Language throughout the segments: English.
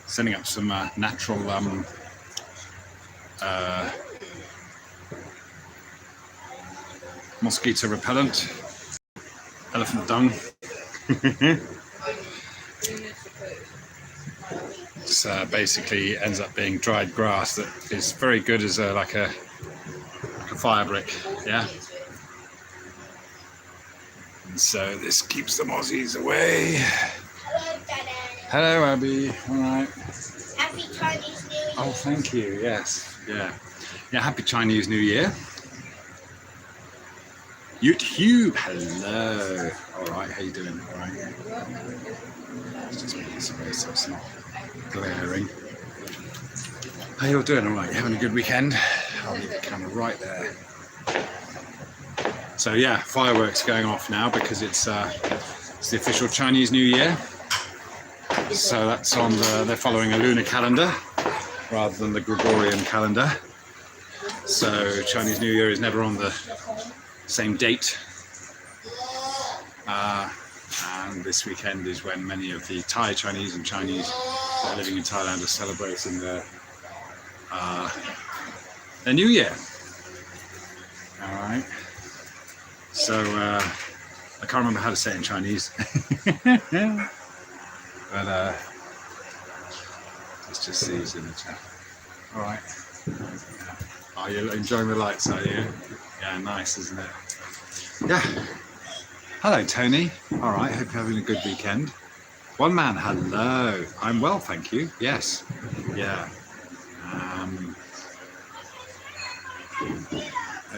Setting up some natural mosquito repellent, elephant dung. It's basically ends up being dried grass that is very good as like a fire brick, yeah. And so this keeps the mozzies away. Hello, Dada. Hello, Abby. All right. Happy Chinese New Year. Oh, thank you. Yes. Yeah. Yeah. Happy Chinese New Year. YouTube. Hello. All right. How you doing? All right. Let's just make this away so it's not glaring. How you all doing? All right. You having a good weekend? I'll leave the camera right there. So yeah, fireworks going off now because it's the official Chinese New Year. So that's on they're following a lunar calendar rather than the Gregorian calendar. So Chinese New Year is never on the same date. And this weekend is when many of the Thai Chinese and Chinese that are living in Thailand are celebrating their New Year. All right. So I can't remember how to say it in Chinese, but let's just see who's in the chat. All right. Are you enjoying the lights? Are you? Yeah, nice, isn't it? Yeah. Hello, Tony. All right. Hope you're having a good weekend. One man. Hello. I'm well, thank you. Yes. Yeah.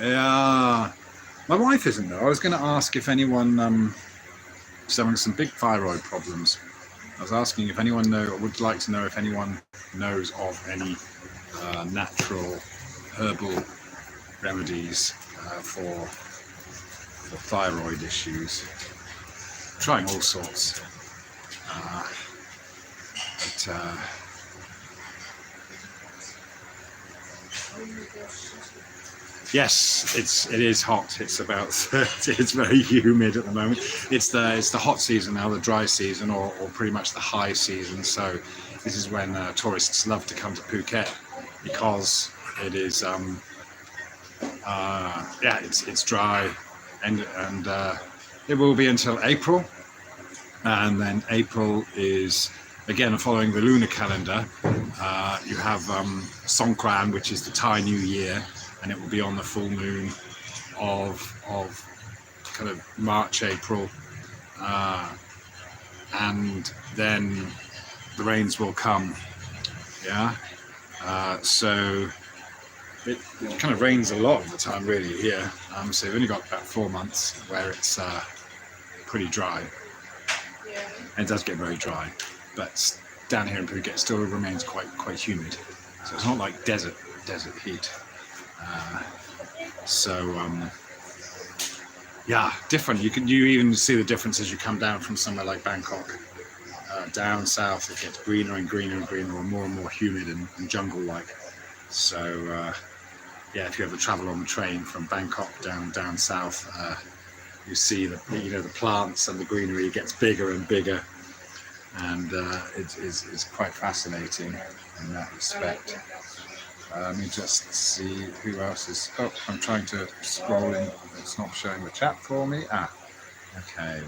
Yeah. My wife isn't though. I was going to ask if anyone is having some big thyroid problems. I was asking if anyone would like to know if anyone knows of any natural herbal remedies for thyroid issues. I'm trying all sorts, but yes, it is hot. It's about 30. It's very humid at the moment. It's the hot season now, the dry season, or pretty much the high season. So this is when tourists love to come to Phuket because it is it's dry, and it will be until April, and then April is again following the lunar calendar. You have Songkran, which is the Thai New Year. And it will be on the full moon of kind of March, April, and then the rains will come. Yeah, so it kind of rains a lot of the time, really here. So we've only got about 4 months where it's pretty dry. And it does get very dry, but down here in Phuket it still remains quite humid. So it's not like desert heat. Yeah, different. You even see the difference as you come down from somewhere like Bangkok. Down south it gets greener and greener and greener, or more and more humid and jungle-like. So yeah, if you ever travel on the train from Bangkok down south, you see the plants and the greenery gets bigger and bigger, and it's quite fascinating in that respect. Let me just see who else is. Oh, I'm trying to scroll in. It's not showing the chat for me. Okay.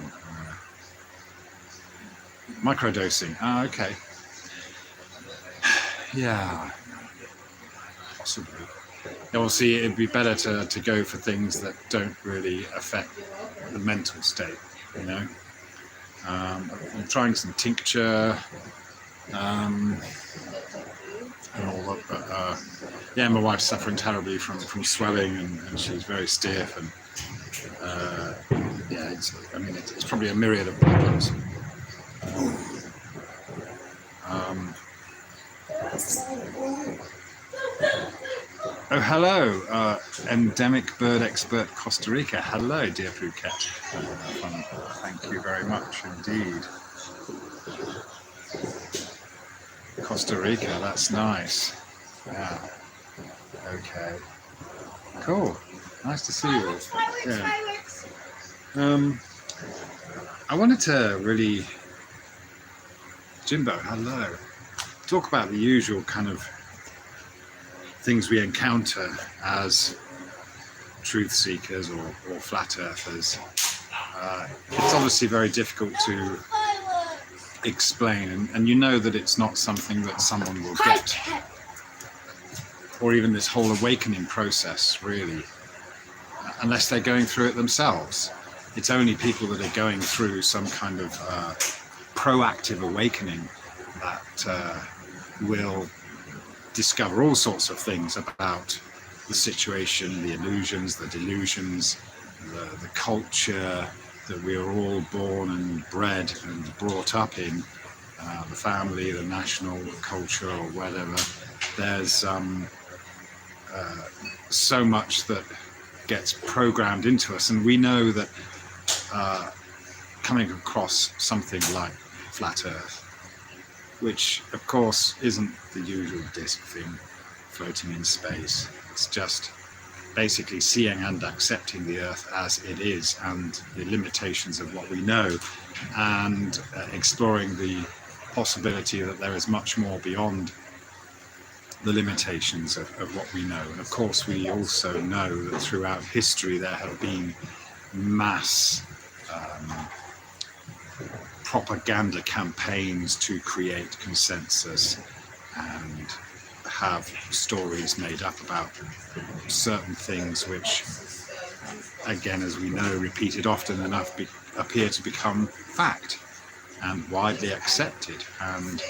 Microdosing. Okay. Yeah. Possibly. Yeah, well, see, it'd be better to go for things that don't really affect the mental state, you know. I'm trying some tincture. And all that, but yeah, my wife's suffering terribly from swelling, and she's very stiff, and yeah, it's probably a myriad of problems. Oh, hello, endemic bird expert Costa Rica. Hello, dear Phuket. Thank you very much indeed. Costa Rica, that's nice. Yeah. Okay. Cool. Nice to see you all. Yeah. I wanted to really... Jimbo, hello. talk about the usual kind of things we encounter as truth seekers or flat earthers, it's obviously very difficult to explain, and you know that it's not something that someone will get, or even this whole awakening process, really, unless they're going through it themselves. It's only people that are going through some kind of proactive awakening that will discover all sorts of things about the situation, the illusions, the delusions, the culture that we are all born and bred and brought up in, the family, the national culture, or whatever. There's so much that gets programmed into us, and we know that coming across something like flat Earth, which of course isn't the usual disk thing floating in space. It's just basically seeing and accepting the Earth as it is and the limitations of what we know, and exploring the possibility that there is much more beyond the limitations of what we know. And of course we also know that throughout history there have been mass propaganda campaigns to create consensus and have stories made up about certain things which, again, as we know, repeated often enough, appear to become fact and widely accepted and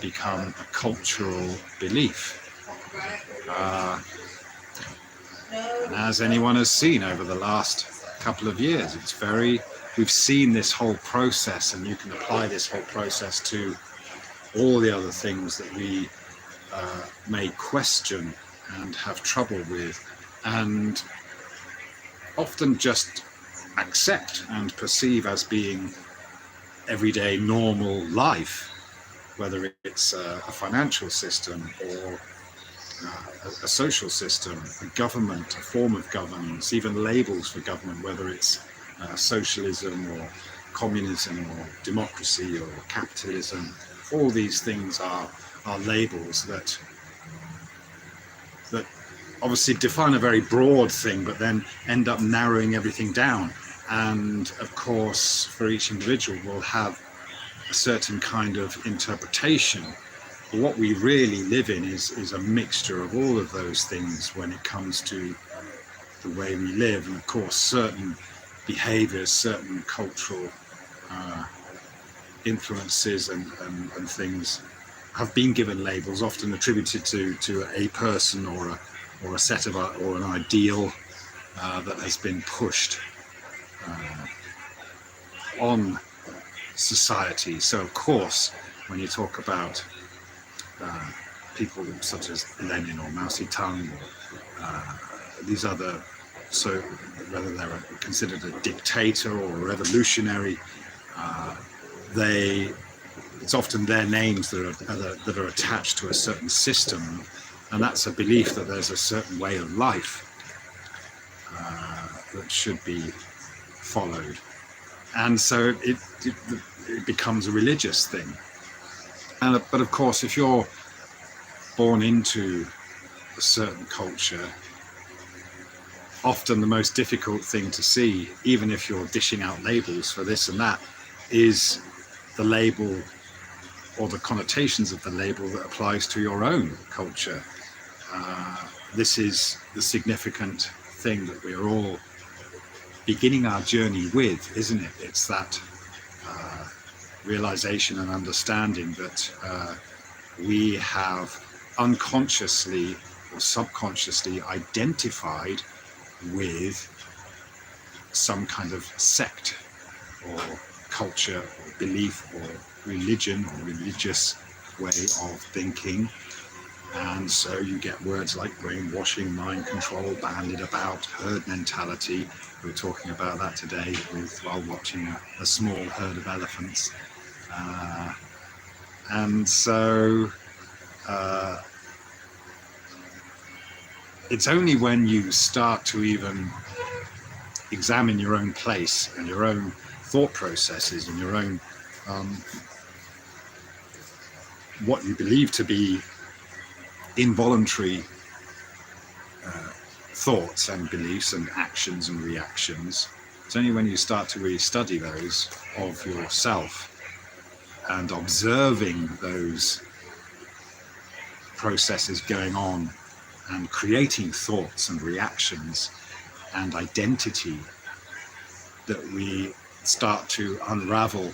become a cultural belief. And as anyone has seen over the last couple of years, we've seen this whole process, and you can apply this whole process to all the other things that we may question and have trouble with, and often just accept and perceive as being everyday normal life, whether it's a financial system or a social system, a government, a form of governance, even labels for government, whether it's socialism or communism or democracy or capitalism. All these things are labels that obviously define a very broad thing, but then end up narrowing everything down. And of course, for each individual, will have a certain kind of interpretation. But what we really live in is a mixture of all of those things when it comes to the way we live. And of course, certain behaviors, certain cultural influences and things have been given labels, often attributed to a person or a set of or an ideal that has been pushed on society. So of course, when you talk about people such as Lenin or Mao Zedong or these other, so whether they're considered a dictator or a revolutionary, it's often their names that are attached to a certain system, and that's a belief that there's a certain way of life that should be followed. And so it becomes a religious thing. But of course, if you're born into a certain culture, often the most difficult thing to see, even if you're dishing out labels for this and that, is the label or the connotations of the label that applies to your own culture. This is the significant thing that we're all beginning our journey with, isn't it? It's that realization and understanding that we have unconsciously or subconsciously identified with some kind of sect or culture or belief or religion or religious way of thinking. And so you get words like brainwashing, mind control bandied about, herd mentality. We were talking about that today while watching a small herd of elephants. And so it's only when you start to even examine your own place and your own thought processes and your own what you believe to be involuntary thoughts and beliefs and actions and reactions. It's only when you start to really study those of yourself and observing those processes going on and creating thoughts and reactions and identity that we start to unravel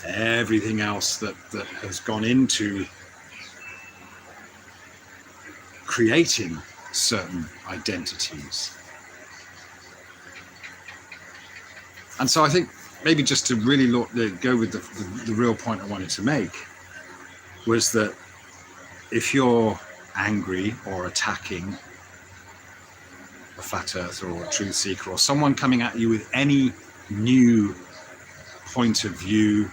everything else that has gone into creating certain identities. And so I think maybe just to really go with the real point I wanted to make was that if you're angry or attacking a flat earther or a truth seeker or someone coming at you with any new point of view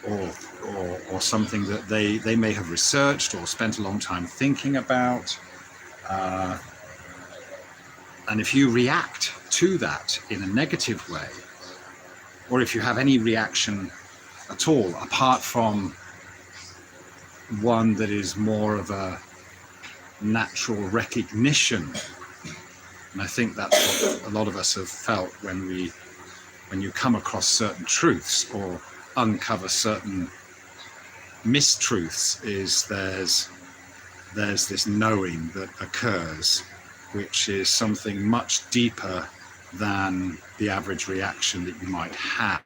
or something that they may have researched or spent a long time thinking about, and if you react to that in a negative way, or if you have any reaction at all apart from one that is more of a natural recognition, and I think that's what a lot of us have felt when you come across certain truths or uncover certain mistruths, is there's this knowing that occurs, which is something much deeper than the average reaction that you might have,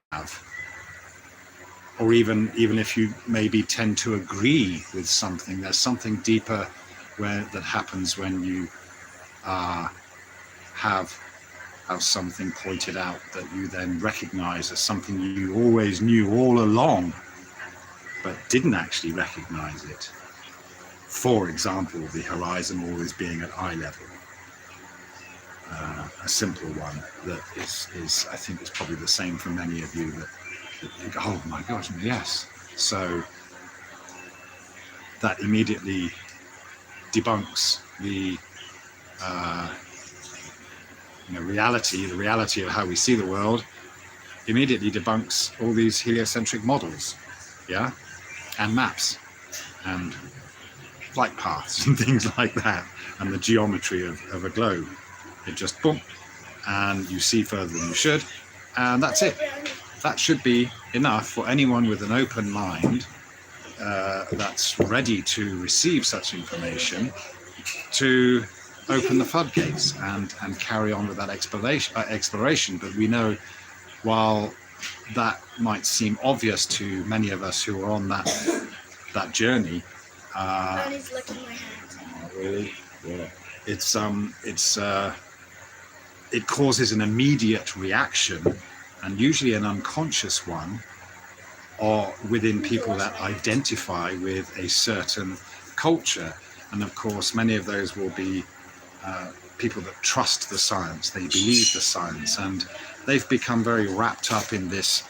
or even if you maybe tend to agree with something, there's something deeper that happens when you have something pointed out that you then recognize as something you always knew all along but didn't actually recognize it. For example, the horizon always being at eye level. A simple one that is I think is probably the same for many of you, that you go, oh my gosh, yes. So that immediately debunks the the reality of how we see the world, immediately debunks all these heliocentric models, yeah, and maps and flight paths and things like that, and the geometry of a globe. It just boom, and you see further than you should, and that's it. That should be enough for anyone with an open mind that's ready to receive such information to open the floodgates and carry on with that exploration. But we know, while that might seem obvious to many of us who are on that journey, God is licking my hand. oh, really? Yeah. It causes an immediate reaction, and usually an unconscious one, or within people that identify with a certain culture. And of course, many of those will be people that trust the science, they believe the science, and they've become very wrapped up in this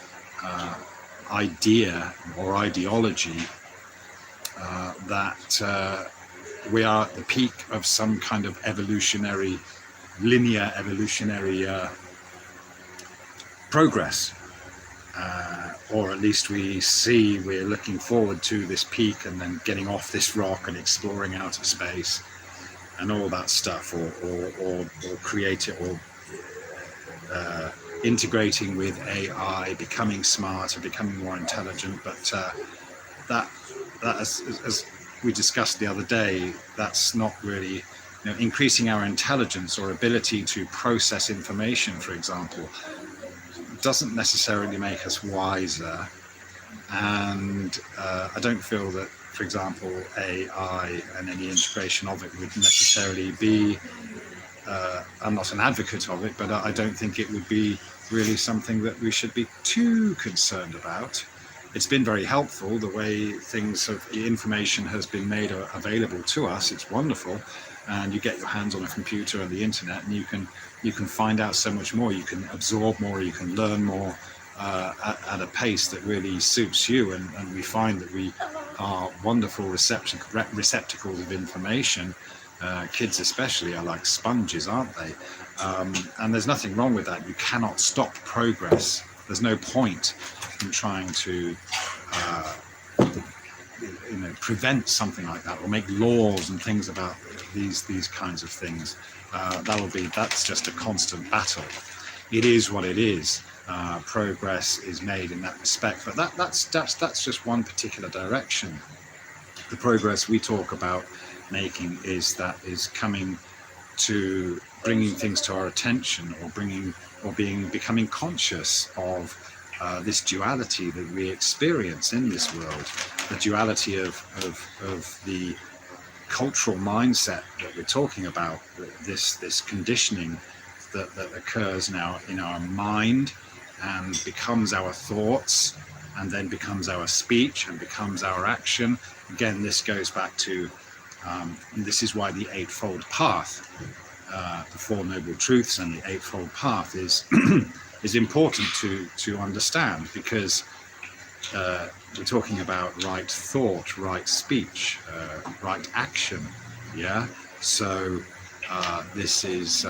idea or ideology that we are at the peak of some kind of linear evolutionary progress, or at least we're looking forward to this peak and then getting off this rock and exploring outer space and all that stuff, or create it, or integrating with AI, becoming smarter, becoming more intelligent. But that as we discussed the other day, that's not really, increasing our intelligence or ability to process information, for example, doesn't necessarily make us wiser. And I don't feel that, for example, AI and any integration of it would necessarily be, I'm not an advocate of it, but I don't think it would be really something that we should be too concerned about. It's been very helpful, the way information has been made available to us. It's wonderful. And you get your hands on a computer and the internet, and you can find out so much more. You can absorb more, you can learn more at a pace that really suits you. And we find that we are wonderful receptacles of information. Kids especially are like sponges, aren't they? And there's nothing wrong with that. You cannot stop progress. There's no point in trying to prevent something like that, or make laws and things about these kinds of things. That's just a constant battle. It is what it is. Progress is made in that respect, but that's just one particular direction. The progress we talk about making is coming to bringing things to our attention, or becoming conscious of this duality that we experience in this world, the duality of the cultural mindset that we're talking about, this conditioning that occurs now in our mind and becomes our thoughts, and then becomes our speech and becomes our action. Again, this goes back to this is why the Eightfold Path, the Four Noble Truths and the Eightfold Path is is important to understand, because we're talking about right thought, right speech, right action. Yeah. So this is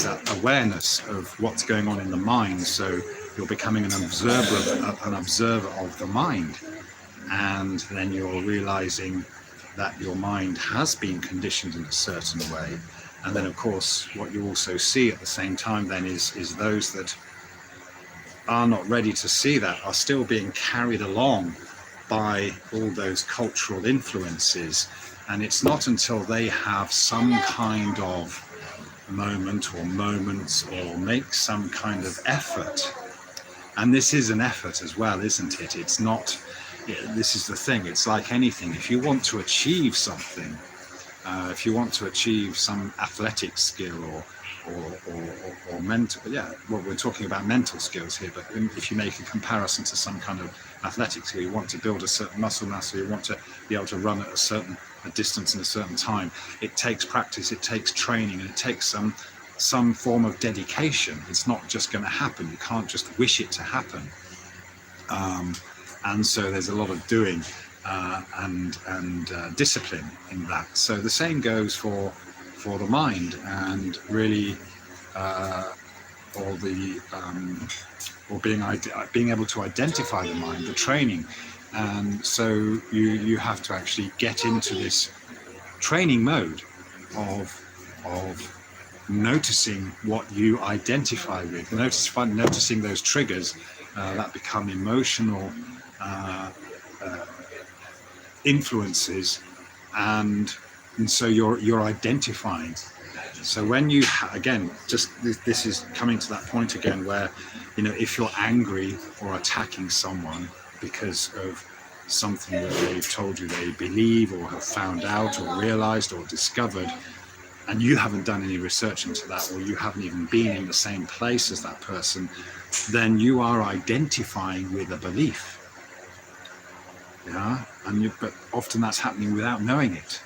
that awareness of what's going on in the mind. So you're becoming an observer of the mind, and then you're realizing that your mind has been conditioned in a certain way. And then, of course, what you also see at the same time then is those that are not ready to see that are still being carried along by all those cultural influences. And it's not until they have some kind of moment or moments, or make some kind of effort. And this is an effort as well, isn't it? It's not, this is the thing, it's like anything. If you want to achieve something, if you want to achieve some athletic skill or mental, well, we're talking about mental skills here, but if you make a comparison to some kind of athletic skill, you want to build a certain muscle mass, or you want to be able to run at a distance in a certain time, it takes practice, it takes training, and it takes some form of dedication. It's not just going to happen. You can't just wish it to happen. And so there's a lot of doing and discipline in that. So the same goes for the mind, and really being able to identify the mind, the training. And so you have to actually get into this training mode of noticing what you identify with, noticing those triggers that become emotional influences, and so you're identifying. So when you again, just this is coming to that point again where, if you're angry or attacking someone because of something that they've told you they believe, or have found out, or realized, or discovered, and you haven't done any research into that, or you haven't even been in the same place as that person, then you are identifying with a belief. Yeah, but often that's happening without knowing it.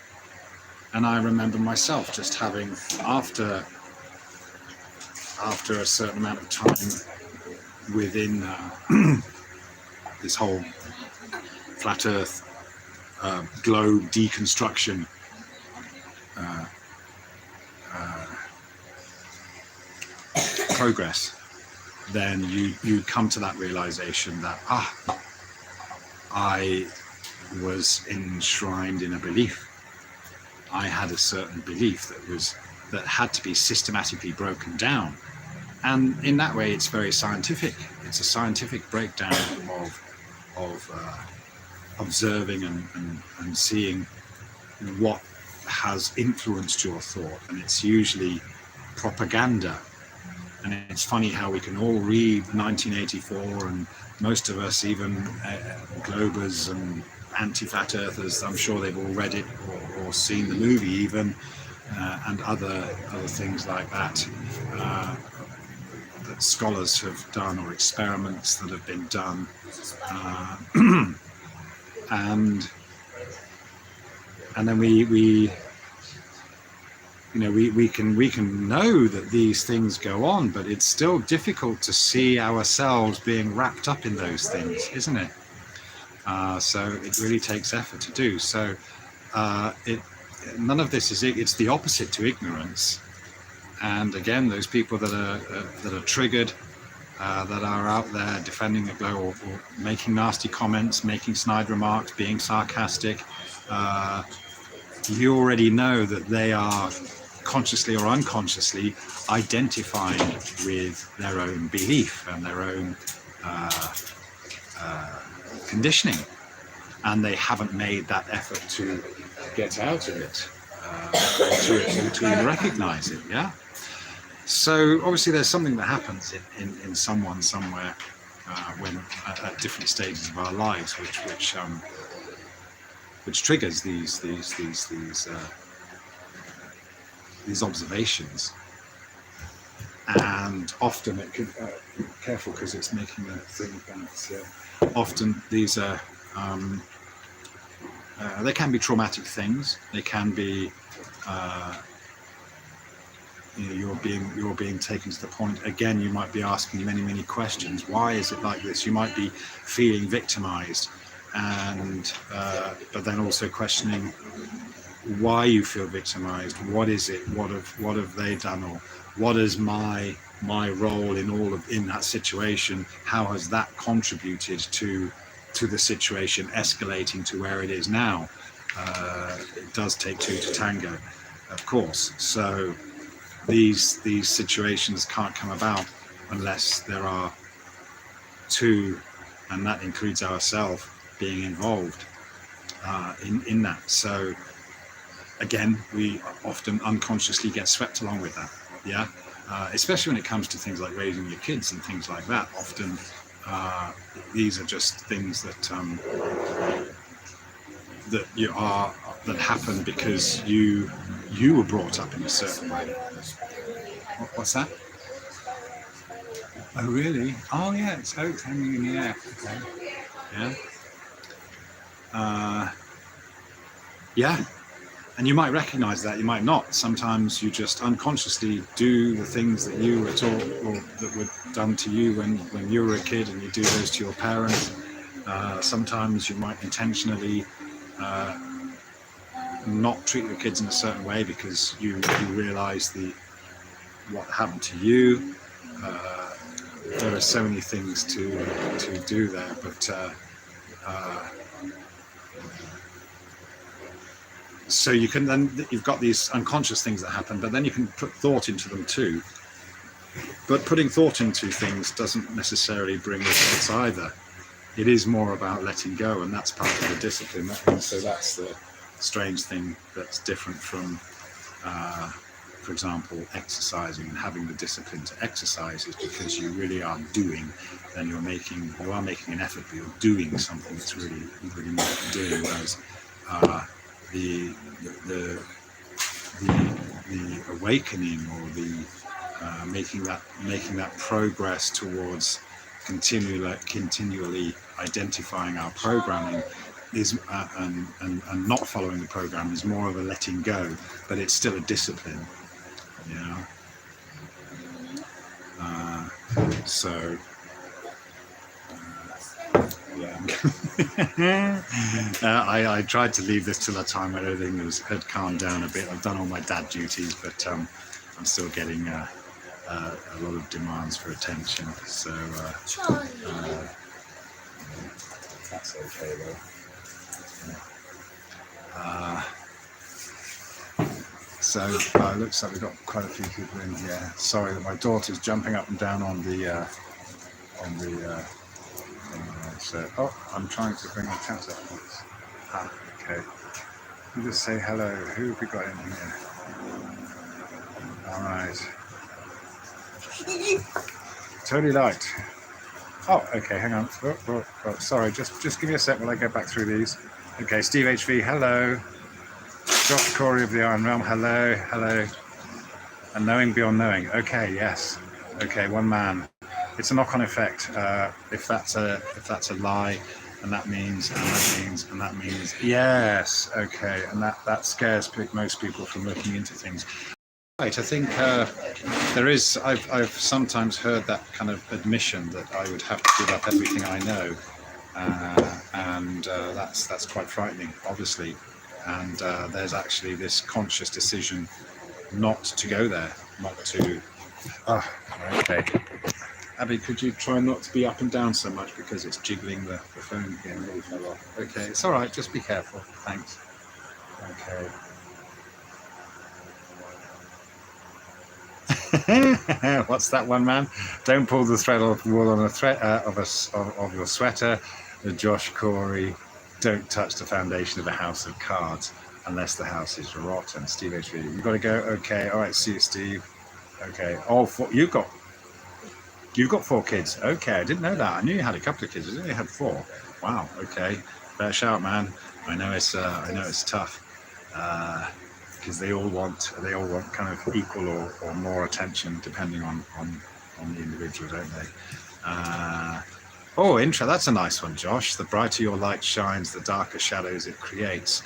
And I remember myself just having, after a certain amount of time within this whole flat Earth globe deconstruction progress, then you come to that realization that I was enshrined in a belief. I had a certain belief that had to be systematically broken down, and in that way, it's very scientific. It's a scientific breakdown of observing and seeing what has influenced your thought, and it's usually propaganda. And it's funny how we can all read 1984, and most of us, even Globers and anti-fat earthers, I'm sure they've all read it or seen the movie even, and other things like that, that scholars have done, or experiments that have been done, and then we can know that these things go on, but it's still difficult to see ourselves being wrapped up in those things, isn't it? So it really takes effort to do. So none of this it's the opposite to ignorance. And again, those people that are triggered that are out there defending the glow, or making nasty comments, making snide remarks, being sarcastic, you already know that they are consciously or unconsciously identifying with their own belief and their own conditioning, and they haven't made that effort to get out of it, or to even recognize it. Yeah. So obviously there's something that happens in someone somewhere when at different stages of our lives, which triggers these observations, and often it can careful because it's making a thing bounce. Yeah. Often these are they can be traumatic things. They can be you're being taken to the point again. You might be asking many questions. Why is it like this? You might be feeling victimized, and but then also questioning why you feel victimized. What is it? What have they done? Or what is my role in that situation? How has that contributed to the situation escalating to where it is now? It does take two to tango, of course. So these situations can't come about unless there are two, and that includes ourselves, being involved in that. So again, we often unconsciously get swept along with that. Yeah. Especially when it comes to things like raising your kids and things like that. Often these are just things that that happen because you were brought up in a certain way. What's that? Oh really? Oh yeah, it's oaks hanging in the air. Okay. Yeah. Yeah. And you might recognize that, you might not. Sometimes you just unconsciously do the things that you were taught or that were done to you when you were a kid, and you do those to your parents. Sometimes you might intentionally not treat your kids in a certain way because you realize what happened to you. There are so many things to do there, but so you can you've got these unconscious things that happen, but then you can put thought into them too. But putting thought into things doesn't necessarily bring results either. It is more about letting go, and that's part of the discipline. And so that's the strange thing that's different from, for example, exercising and having the discipline to exercise, is because you really are doing, and you are making an effort, but you're doing something that's really more than doing. Whereas the awakening, or the making that progress towards continually identifying our programming is and not following the program is more of a letting go, but it's still a discipline, you know. So yeah. I tried to leave this till a time when everything had calmed down a bit. I've done all my dad duties, but I'm still getting a lot of demands for attention. So that's okay though. So it looks like we've got quite a few people in here. Sorry that my daughter's jumping up and down on the so, I'm trying to bring the chat up. Okay. You just say hello. Who have we got in here? All right. Totally light. Oh, okay. Hang on. Sorry. Just give me a sec while I get back through these. Okay. Steve HV. Hello. Josh Corey of the Iron Realm. Hello. And knowing beyond knowing. Okay. Yes. Okay. One man. It's a knock-on effect. If that's a lie, and that means, yes, okay, and that scares most people from looking into things. Right, I think there is. I've sometimes heard that kind of admission that I would have to give up everything I know, and that's quite frightening, obviously. And there's actually this conscious decision not to go there, not to. Okay. Abby, could you try not to be up and down so much because it's jiggling the phone here and nearly fell off. Okay, it's all right. Just be careful. Thanks. Okay. What's that one, man? Don't pull the thread off the wool on a thread of your sweater. Josh Corey. Don't touch the foundation of a house of cards unless the house is rotten. Steve H. You've got to go. Okay. All right. See you, Steve. Okay. Oh, you've got 4 kids. Okay. I didn't know that. I knew you had a couple of kids. I didn't know you had 4. Wow. Okay. Fair shout, man. I know it's tough. Because they all want kind of equal or more attention depending on the individual, don't they? Intro. That's a nice one, Josh. The brighter your light shines, the darker shadows it creates.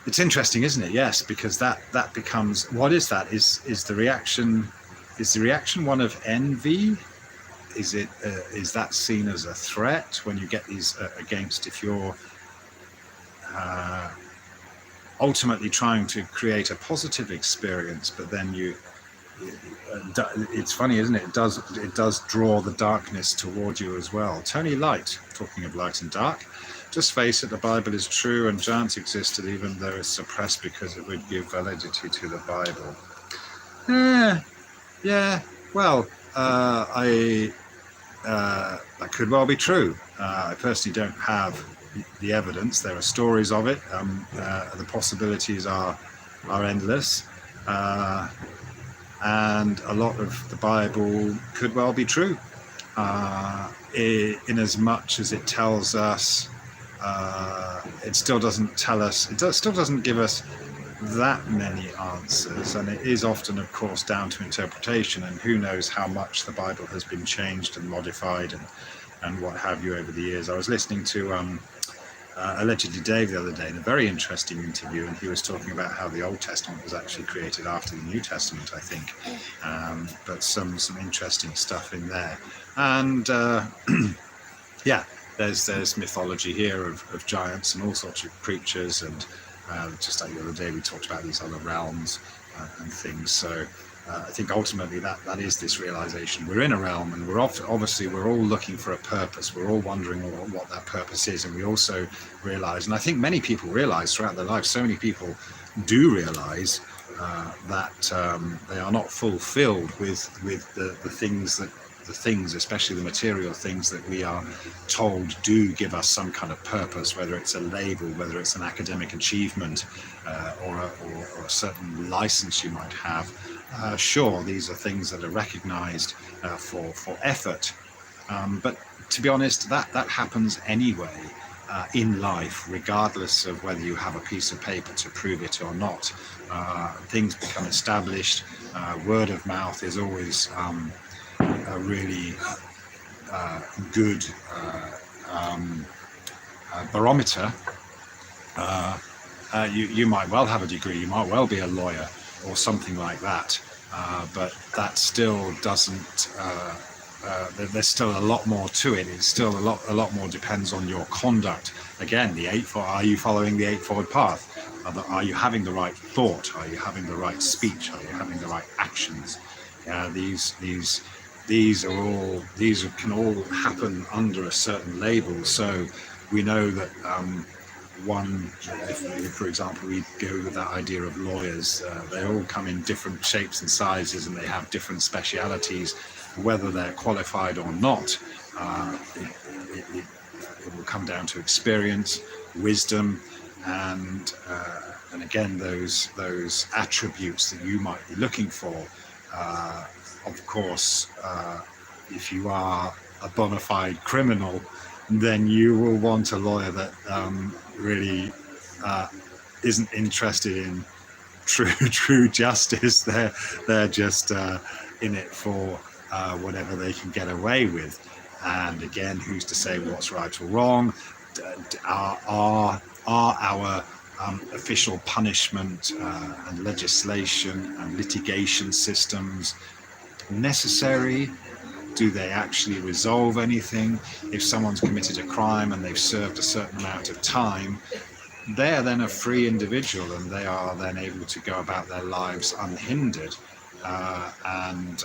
It's interesting, isn't it? Yes, because that becomes, what is that? Is the reaction one of envy? Is that seen as a threat when you get these against, if you're ultimately trying to create a positive experience, but then it's funny, isn't it? It does draw the darkness toward you as well. Tony Light, talking of light and dark, just face it, the Bible is true and giants existed even though it's suppressed because it would give validity to the Bible. Yeah, well, that could well be true. I personally don't have the evidence. There are stories of it. The possibilities are endless, and a lot of the Bible could well be true, in as much as it tells us. It still doesn't tell us. Still doesn't give us that many answers, and it is often, of course, down to interpretation. And who knows how much the Bible has been changed and modified and what have you over the years. I was listening to Allegedly Dave the other day in a very interesting interview, and he was talking about how the Old Testament was actually created after the New Testament, I think, but some interesting stuff in there. And yeah, there's mythology here of giants and all sorts of creatures, and just like the other day we talked about these other realms and things. So I think ultimately that is this realization. We're in a realm, and obviously we're all looking for a purpose. We're all wondering what that purpose is, and we also realize, and I think many people realize throughout their lives, so many people do realize that they are not fulfilled with the things, especially the material things that we are told do give us some kind of purpose, whether it's a label, whether it's an academic achievement, or a certain license you might have. Sure, these are things that are recognized for effort, but to be honest, that happens anyway in life, regardless of whether you have a piece of paper to prove it or not. Things become established. Word of mouth is always a really good barometer. You might well have a degree, you might well be a lawyer or something like that, but that still doesn't, there's still a lot more to it. It's still a lot more depends on your conduct. Again, are you following the eightfold path? Are you having the right thought? Are you having the right speech? Are you having the right actions? These can all happen under a certain label. So we know that if for example we go with that idea of lawyers, they all come in different shapes and sizes, and they have different specialities. Whether they're qualified or not, it will come down to experience, wisdom, and again those attributes that you might be looking for. Of course, if you are a bona fide criminal, then you will want a lawyer that really isn't interested in true justice. They're just in it for whatever they can get away with. And again, who's to say what's right or wrong? Are our official punishment and legislation and litigation systems necessary? Do they actually resolve anything? If someone's committed a crime and they've served a certain amount of time, they're then a free individual, and they are then able to go about their lives unhindered. and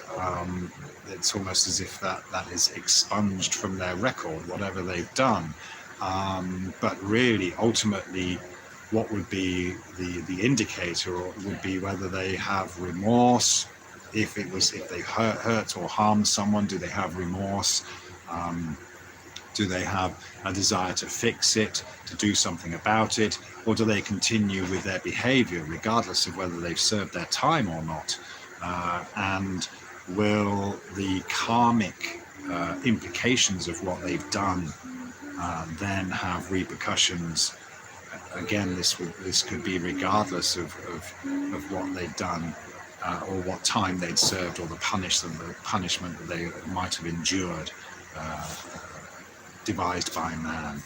it's almost as if that is expunged from their record, whatever they've done. But really, ultimately, what would be the indicator would be whether they have remorse. If they hurt or harmed someone, do they have remorse? Do they have a desire to fix it, to do something about it, or do they continue with their behavior regardless of whether they've served their time or not? And will the karmic implications of what they've done then have repercussions? Again, this could be regardless of what they've done, or what time they'd served, or the punishment that they might have endured, devised by man.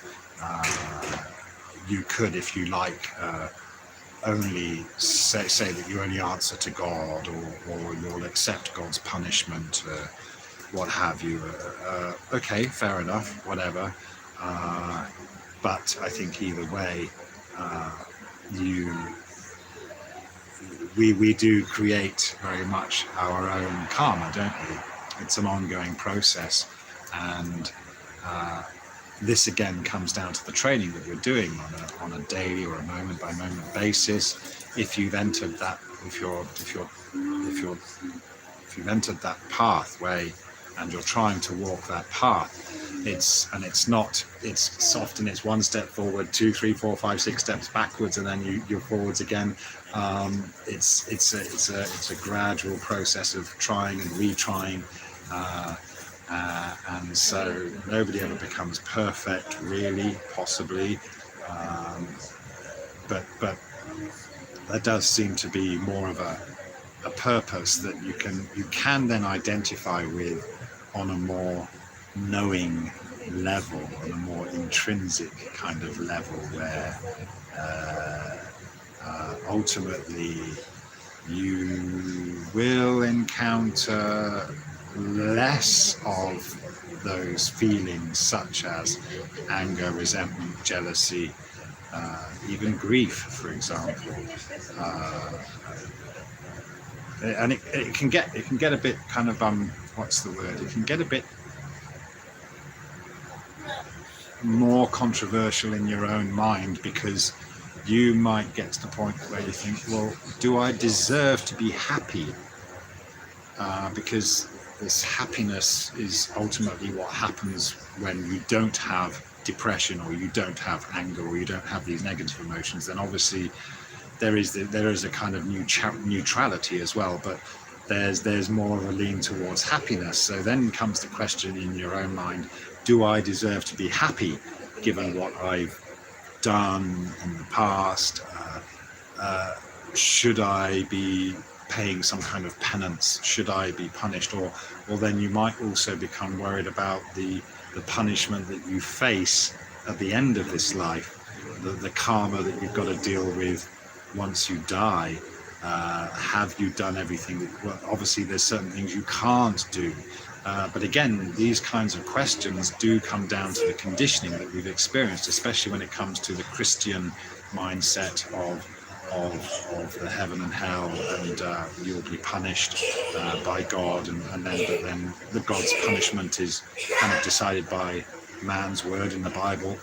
You could, if you like, only say that you only answer to God, or you'll accept God's punishment, what have you. Okay, fair enough, whatever. But I think either way, we do create very much our own karma, don't we? It's an ongoing process, and this again comes down to the training that you're doing on a daily or a moment by moment basis. If you've entered that, if you've entered that pathway and you're trying to walk that path, it's often it's one step forward, 2, 3, 4, 5, 6 steps backwards, and then you're forwards again. It's a gradual process of trying and retrying, and so nobody ever becomes perfect, really, possibly, but there does seem to be more of a purpose that you can then identify with on a more knowing level, on a more intrinsic kind of level, where ultimately you will encounter less of those feelings such as anger, resentment, jealousy, even grief, for example. And it can get a bit kind of what's the word? It can get a bit more controversial in your own mind, because you might get to the point where you think, well, do I deserve to be happy? Because this happiness is ultimately what happens when you don't have depression, or you don't have anger, or you don't have these negative emotions. Then obviously there is a kind of neutrality as well, but there's more of a lean towards happiness. So then comes the question in your own mind, do I deserve to be happy given what I've done in the past? Should I be paying some kind of penance? Should I be punished? Or then you might also become worried about the punishment that you face at the end of this life, the karma that you've got to deal with once you die. Have you done everything? Well, obviously there's certain things you can't do, but again, these kinds of questions do come down to the conditioning that we've experienced, especially when it comes to the Christian mindset of the heaven and hell, and you'll be punished by God, and then the God's punishment is kind of decided by man's word in the Bible.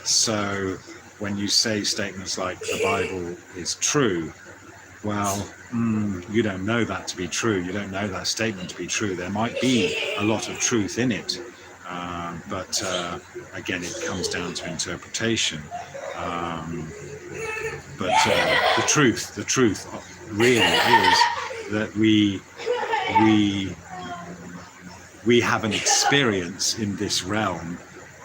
So when you say statements like the Bible is true, well, you don't know that to be true. You don't know that statement to be true. There might be a lot of truth in it, but again, it comes down to interpretation. But the truth really is that we have an experience in this realm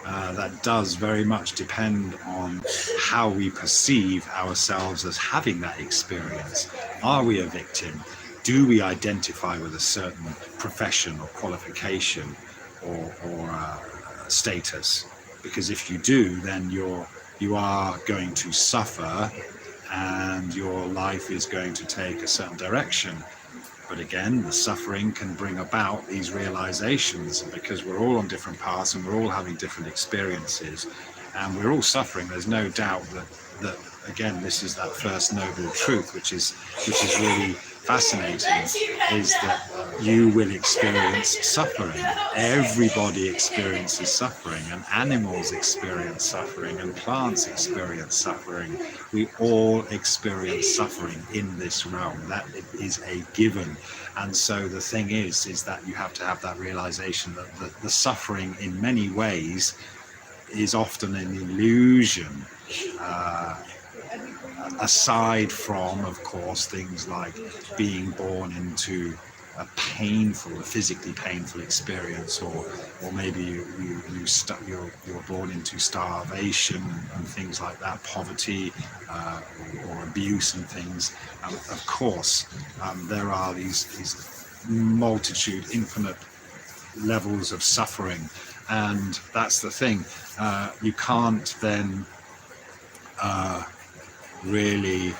that does very much depend on how we perceive ourselves as having that experience. Are we a victim? Do we identify with a certain profession or qualification or status? Because if you do, then you are going to suffer, and your life is going to take a certain direction. But again, the suffering can bring about these realizations, because we're all on different paths and we're all having different experiences, and we're all suffering. There's no doubt that again, this is that first noble truth, which is really fascinating, is that you will experience suffering. Everybody experiences suffering, and animals experience suffering, and plants experience suffering. We all experience suffering in this realm. That is a given. And so the thing is that you have to have that realization that the suffering in many ways is often an illusion, aside from, of course, things like being born into a physically painful experience, or maybe you're born into starvation and things like that, poverty, or abuse and things. Of course, there are these multitude, infinite levels of suffering, and that's the thing. You can't then really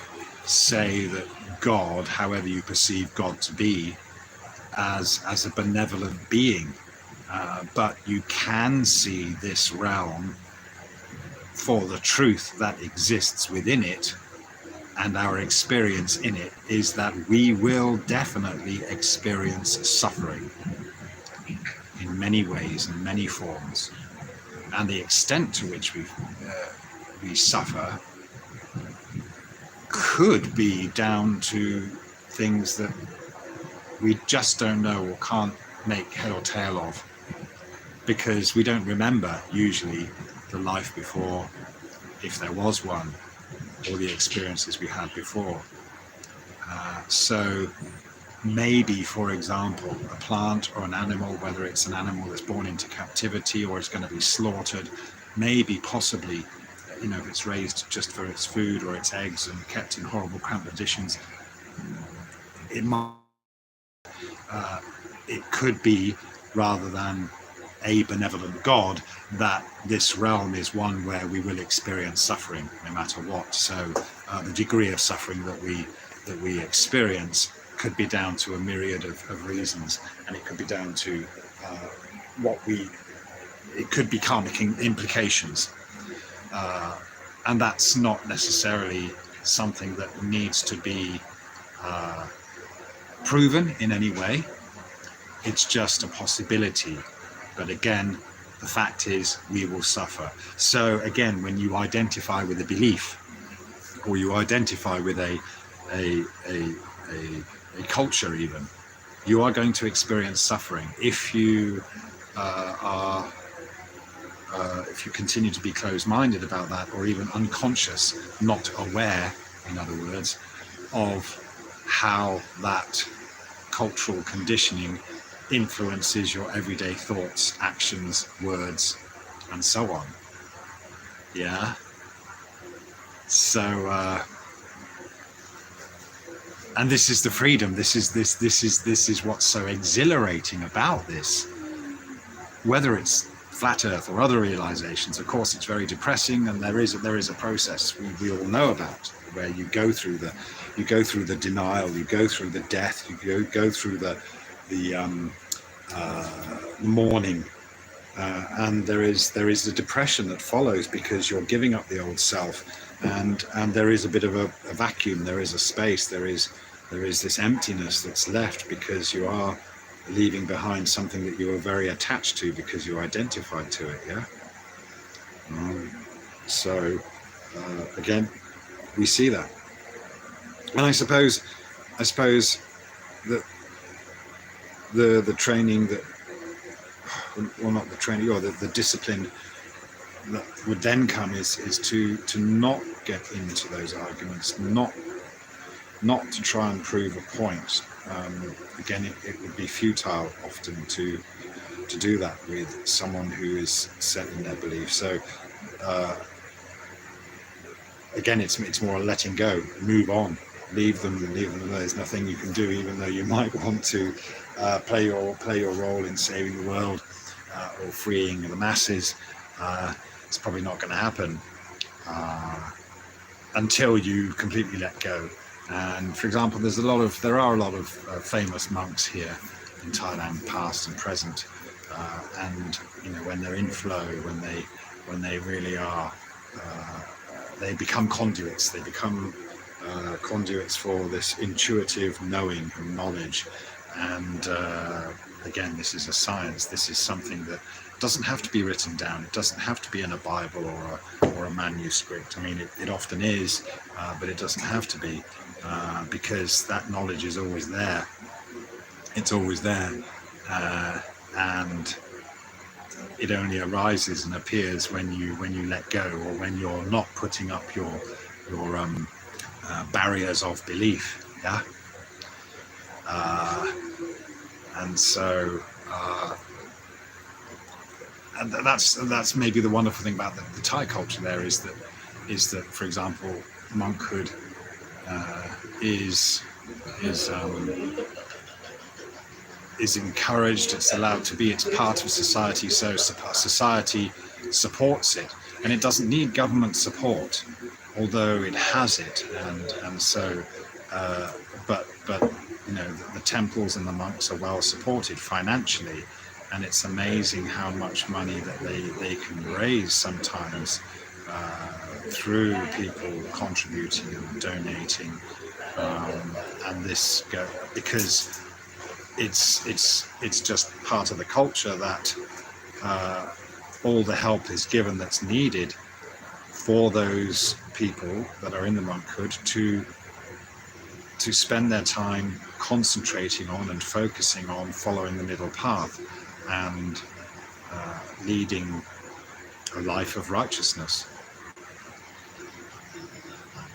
say that God, however you perceive God to be, as a benevolent being, but you can see this realm for the truth that exists within it, and our experience in it is that we will definitely experience suffering in many ways, in many forms, and the extent to which we suffer could be down to things that we just don't know or can't make head or tail of, because we don't remember usually the life before, if there was one, or the experiences we had before. So maybe, for example, a plant or an animal, whether it's an animal that's born into captivity or it's going to be slaughtered, maybe possibly, if it's raised just for its food or its eggs and kept in horrible cramped conditions, it could be, rather than a benevolent God, that this realm is one where we will experience suffering no matter what. So the degree of suffering that we experience could be down to a myriad of reasons, and it could be down to it could be karmic implications, and that's not necessarily something that needs to be proven in any way. It's just a possibility. But again, the fact is we will suffer. So again, when you identify with a belief, or you identify with a culture even, you are going to experience suffering. If you if you continue to be closed-minded about that, or even unconscious, not aware, in other words, of how that cultural conditioning influences your everyday thoughts, actions, words, and so on. Yeah. So, and this is the freedom. This is what's so exhilarating about this. Whether it's flat Earth or other realizations, of course, it's very depressing, and there is a process we all know about, where you go through the denial, you go through the death, you go through the mourning, and there is the depression that follows, because you're giving up the old self, and there is a bit of a vacuum, there is a space, there is this emptiness that's left, because you are leaving behind something that you were very attached to, because you identified to it. Yeah. So again, we see that, and I suppose that the training that, well, not the training, or the discipline that would then come is to not get into those arguments, not to try and prove a point. Again, it would be futile often to do that with someone who is set in their belief. So again, it's more a letting go, move on, leave them. There's nothing you can do, even though you might want to play your role in saving the world or freeing the masses. It's probably not going to happen until you completely let go. And for example, there are a lot of famous monks here in Thailand, past and present, and when they're in flow, when they really are they become conduits. They become conduits for this intuitive knowing and knowledge. And again, this is a science. This is something that doesn't have to be written down. It doesn't have to be in a Bible or a manuscript. I mean, it often is, but it doesn't have to be, because that knowledge is always there. It's always there, and it only arises and appears when you let go, or when you're not putting up your barriers of belief. Yeah. And so, and that's maybe the wonderful thing about the Thai culture. There is that, for example, monkhood is encouraged. It's allowed to be. It's part of society. So society supports it, and it doesn't need government support, although it has it. And so, but you know, the temples and the monks are well supported financially, and it's amazing how much money that they can raise sometimes through people contributing and donating, and this because it's just part of the culture that all the help is given that's needed for those people that are in the monkhood to spend their time concentrating on and focusing on following the middle path and leading a life of righteousness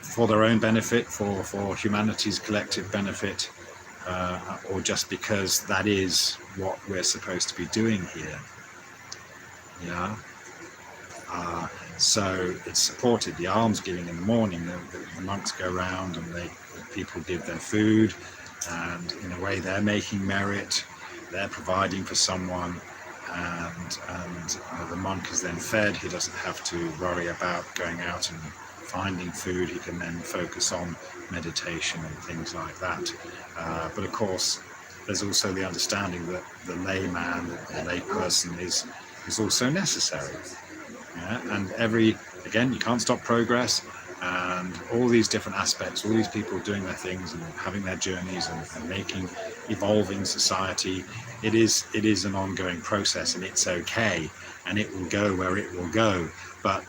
for their own benefit, for humanity's collective benefit, or just because that is what we're supposed to be doing here. Yeah. So it's supported. The alms giving in the morning, the monks go around and people give their food, and in a way they're making merit. They're providing for someone, and the monk is then fed. He doesn't have to worry about going out and finding food. He can then focus on meditation and things like that. But of course, there's also the understanding that the layman, the lay person, is also necessary. Yeah? And again, you can't stop progress, and all these different aspects, all these people doing their things and having their journeys and making, evolving society. It is an ongoing process, and it's okay, and it will go where it will go. But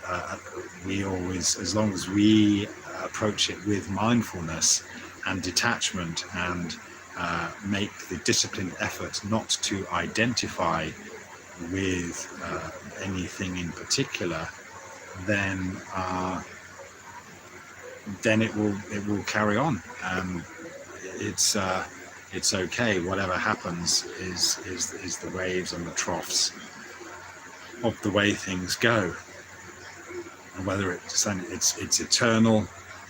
we always, as long as we approach it with mindfulness and detachment, and make the disciplined effort not to identify with anything in particular, then it will carry on. It's okay. Whatever happens is the waves and the troughs of the way things go. And whether it's eternal,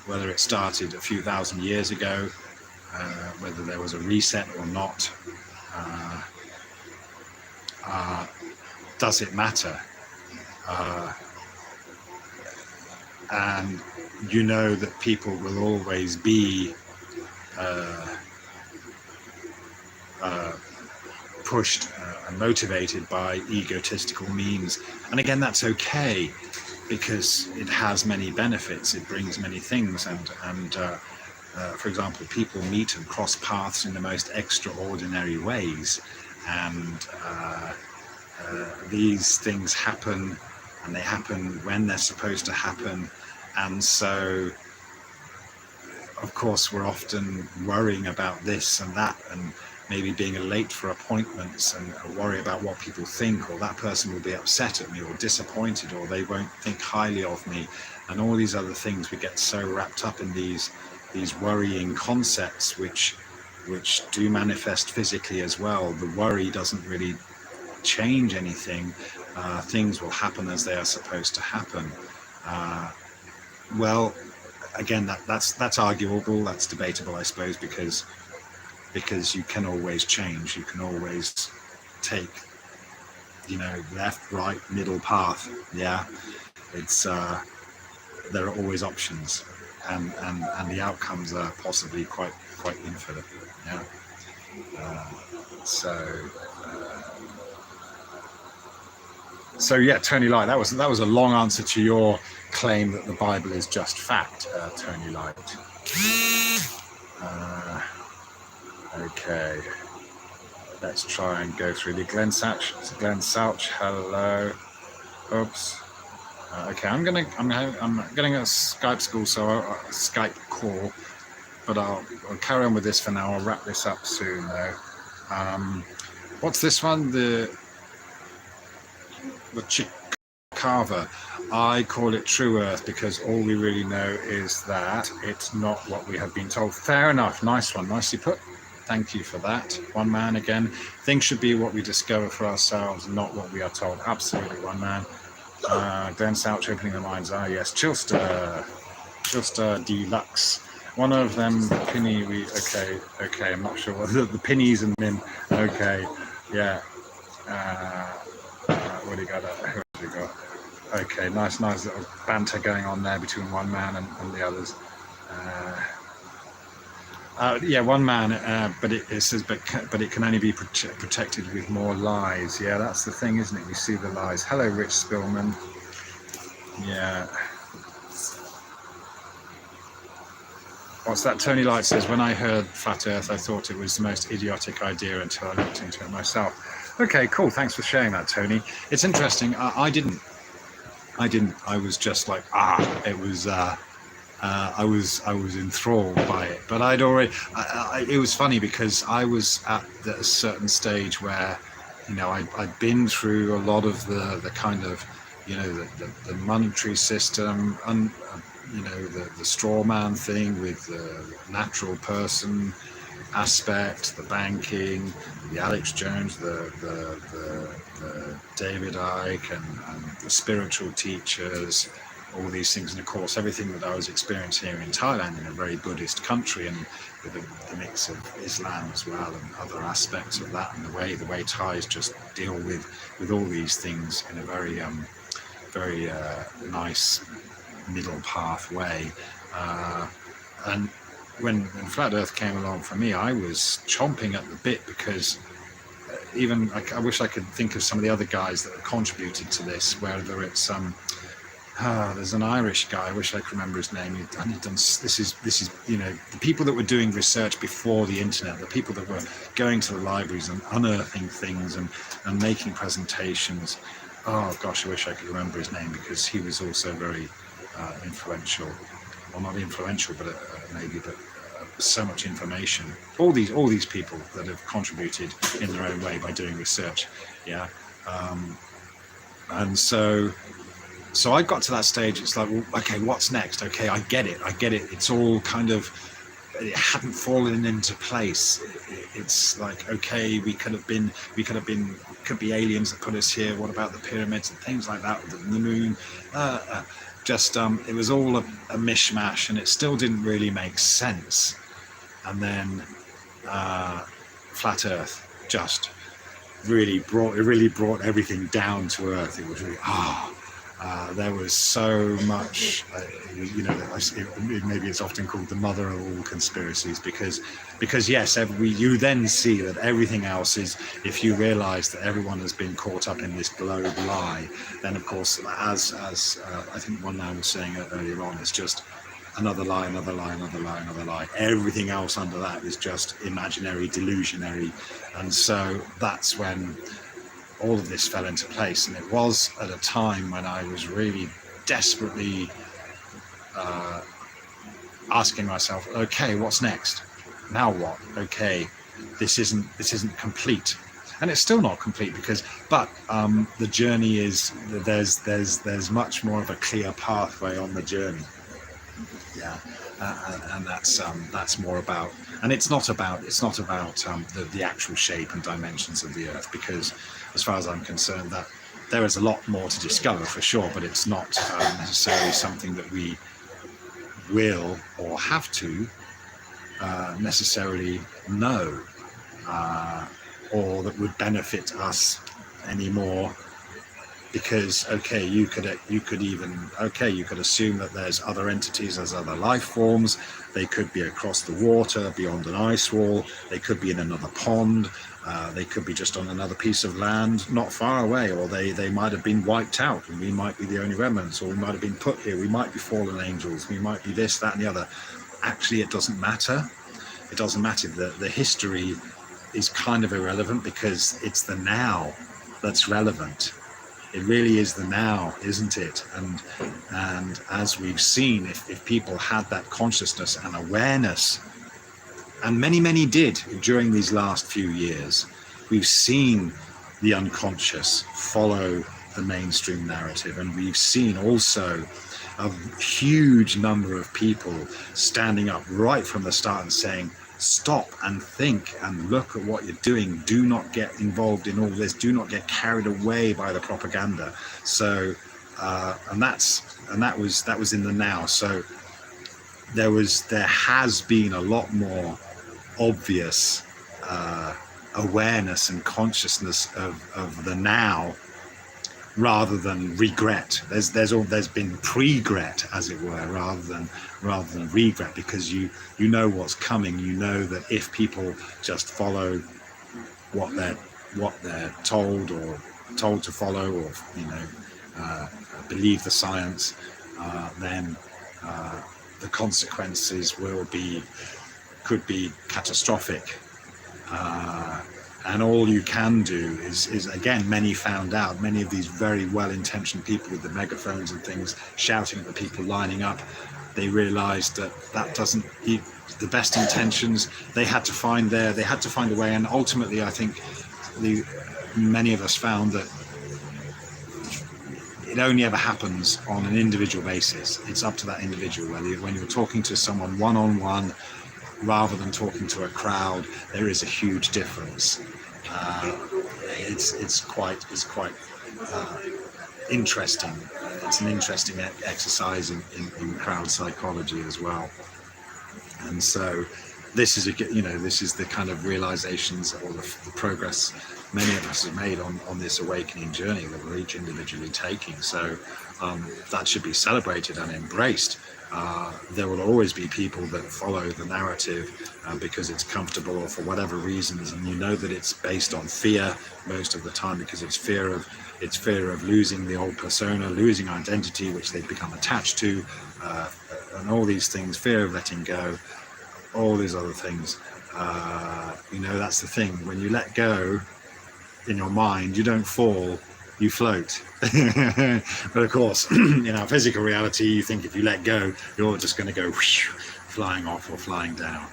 whether it started a few thousand years ago, whether there was a reset or not, does it matter? And you know that people will always be pushed and motivated by egotistical means. And again, that's okay, because it has many benefits. It brings many things. And for example, people meet and cross paths in the most extraordinary ways. And these things happen, and they happen when they're supposed to happen. And so, of course, we're often worrying about this and that, and maybe being late for appointments, and worry about what people think, or that person will be upset at me or disappointed, or they won't think highly of me, and all these other things. We get so wrapped up in these worrying concepts, which do manifest physically as well. The worry doesn't really change anything. Things will happen as they are supposed to happen. Well, again, that's arguable, that's debatable, I suppose, because you can always change. You can always take, left, right, middle path. Yeah, it's there are always options, and the outcomes are possibly quite infinite. Yeah. So yeah, Tony Light, that was a long answer to your claim that the Bible is just fact, Tony Light. Okay, let's try and go through the Glenn Souch. Hello. Oops. Okay, I'm getting a Skype school, so a Skype call, but I'll carry on with this for now. I'll wrap this up soon, though. What's this one? The Chikava. I call it True Earth because all we really know is that it's not what we have been told. Fair enough. Nice one. Nicely put. Thank you for that. One man again. Things should be what we discover for ourselves, not what we are told. Absolutely, one man. Glenn Souch opening the minds. Ah, yes. Chilster Deluxe. One of them, Penny, okay, I'm not sure what the pennies and min, okay, yeah. What do you got? Who have we got? Okay, nice little banter going on there between one man and the others. Yeah, one man, but it says, but it can only be protected with more lies. Yeah, that's the thing, isn't it? We see the lies. Hello, Rich Spillman. Yeah. What's that? Tony Light says, when I heard Flat Earth, I thought it was the most idiotic idea until I looked into it myself. Okay, cool. Thanks for sharing that, Tony. It's interesting. I didn't. I was just like, it was. I was enthralled by it, but I'd already. It was funny because I was at a certain stage where, I'd been through a lot of the kind of, the monetary system and. The straw man thing with the natural person aspect, the banking, the Alex Jones, the David Icke, and the spiritual teachers, all these things, and of course everything that I was experiencing here in Thailand, in a very Buddhist country, and with the mix of Islam as well, and other aspects of that, and the way Thais just deal with all these things in a very nice middle pathway, and when Flat Earth came along for me, I was chomping at the bit because even I wish I could think of some of the other guys that have contributed to this, whether it's there's an Irish guy, I wish I could remember his name. He'd done this is the people that were doing research before the internet, the people that were going to the libraries and unearthing things and making presentations. Oh gosh, I wish I could remember his name because he was also very influential, well not influential, but so much information. All these people that have contributed in their own way by doing research, yeah. And so I got to that stage. It's like, well, okay, what's next? Okay, I get it. It's all kind of, it hadn't fallen into place. It's like, okay, could be aliens that put us here. What about the pyramids and things like that? The moon. It was all a mishmash, and it still didn't really make sense. And then Flat Earth just really brought everything down to earth. It was really there was so much, maybe it's often called the mother of all conspiracies, because yes, you then see that everything else is, if you realize that everyone has been caught up in this globe lie, then of course, as I think one man was saying earlier on, it's just another lie, another lie, another lie, another lie. Everything else under that is just imaginary, delusionary. And so that's when all of this fell into place, and it was at a time when I was really desperately asking myself, okay, what's next? Now what? Okay, this isn't complete, and it's still not complete but the journey is, there's much more of a clear pathway on the journey. Yeah, and that's more about, and it's not about the actual shape and dimensions of the earth, because as far as I'm concerned, that there is a lot more to discover for sure, but it's not necessarily something that we will or have to necessarily know, or that would benefit us any more because okay, you could assume that there's other entities, there's other life forms. They could be across the water, beyond an ice wall. They could be in another pond. They could be just on another piece of land not far away, or they might have been wiped out and we might be the only remnants, or we might have been put here. We might be fallen angels. We might be this, that, and the other. Actually, it doesn't matter. It doesn't matter. The history is kind of irrelevant, because it's the now that's relevant. It really is the now, isn't it? And as we've seen, if people had that consciousness and awareness, and many did during these last few years, we've seen the unconscious follow the mainstream narrative, and we've seen also a huge number of people standing up right from the start and saying, stop and think and look at what you're doing. Do not get involved in all this. Do not get carried away by the propaganda. So, and that was in the now. So there has been a lot more obvious awareness and consciousness of the now, rather than regret. There's been pre-gret, as it were, rather than regret, because you know what's coming. You know that if people just follow what they're told to follow, or believe the science, then the consequences could be catastrophic. And all you can do is again, many of these very well-intentioned people with the megaphones and things shouting at the people lining up, they realized that doesn't, the best intentions, they had to find a way. And ultimately, I think many of us found that it only ever happens on an individual basis. It's up to that individual. When you're talking to someone one-on-one, rather than talking to a crowd, there is a huge difference. It's quite interesting. It's an interesting exercise in crowd psychology as well. And so this is the kind of realizations, or the progress many of us have made on this awakening journey that we're each individually taking. So that should be celebrated and embraced. There will always be people that follow the narrative because it's comfortable, or for whatever reasons, and you know that it's based on fear most of the time, because it's fear of losing the old persona, losing identity, which they've become attached to, and all these things, fear of letting go, all these other things. That's the thing. When you let go in your mind, you don't fall, you float. But of course, in our physical reality, you think if you let go, you're just going to go whoosh, flying off or flying down,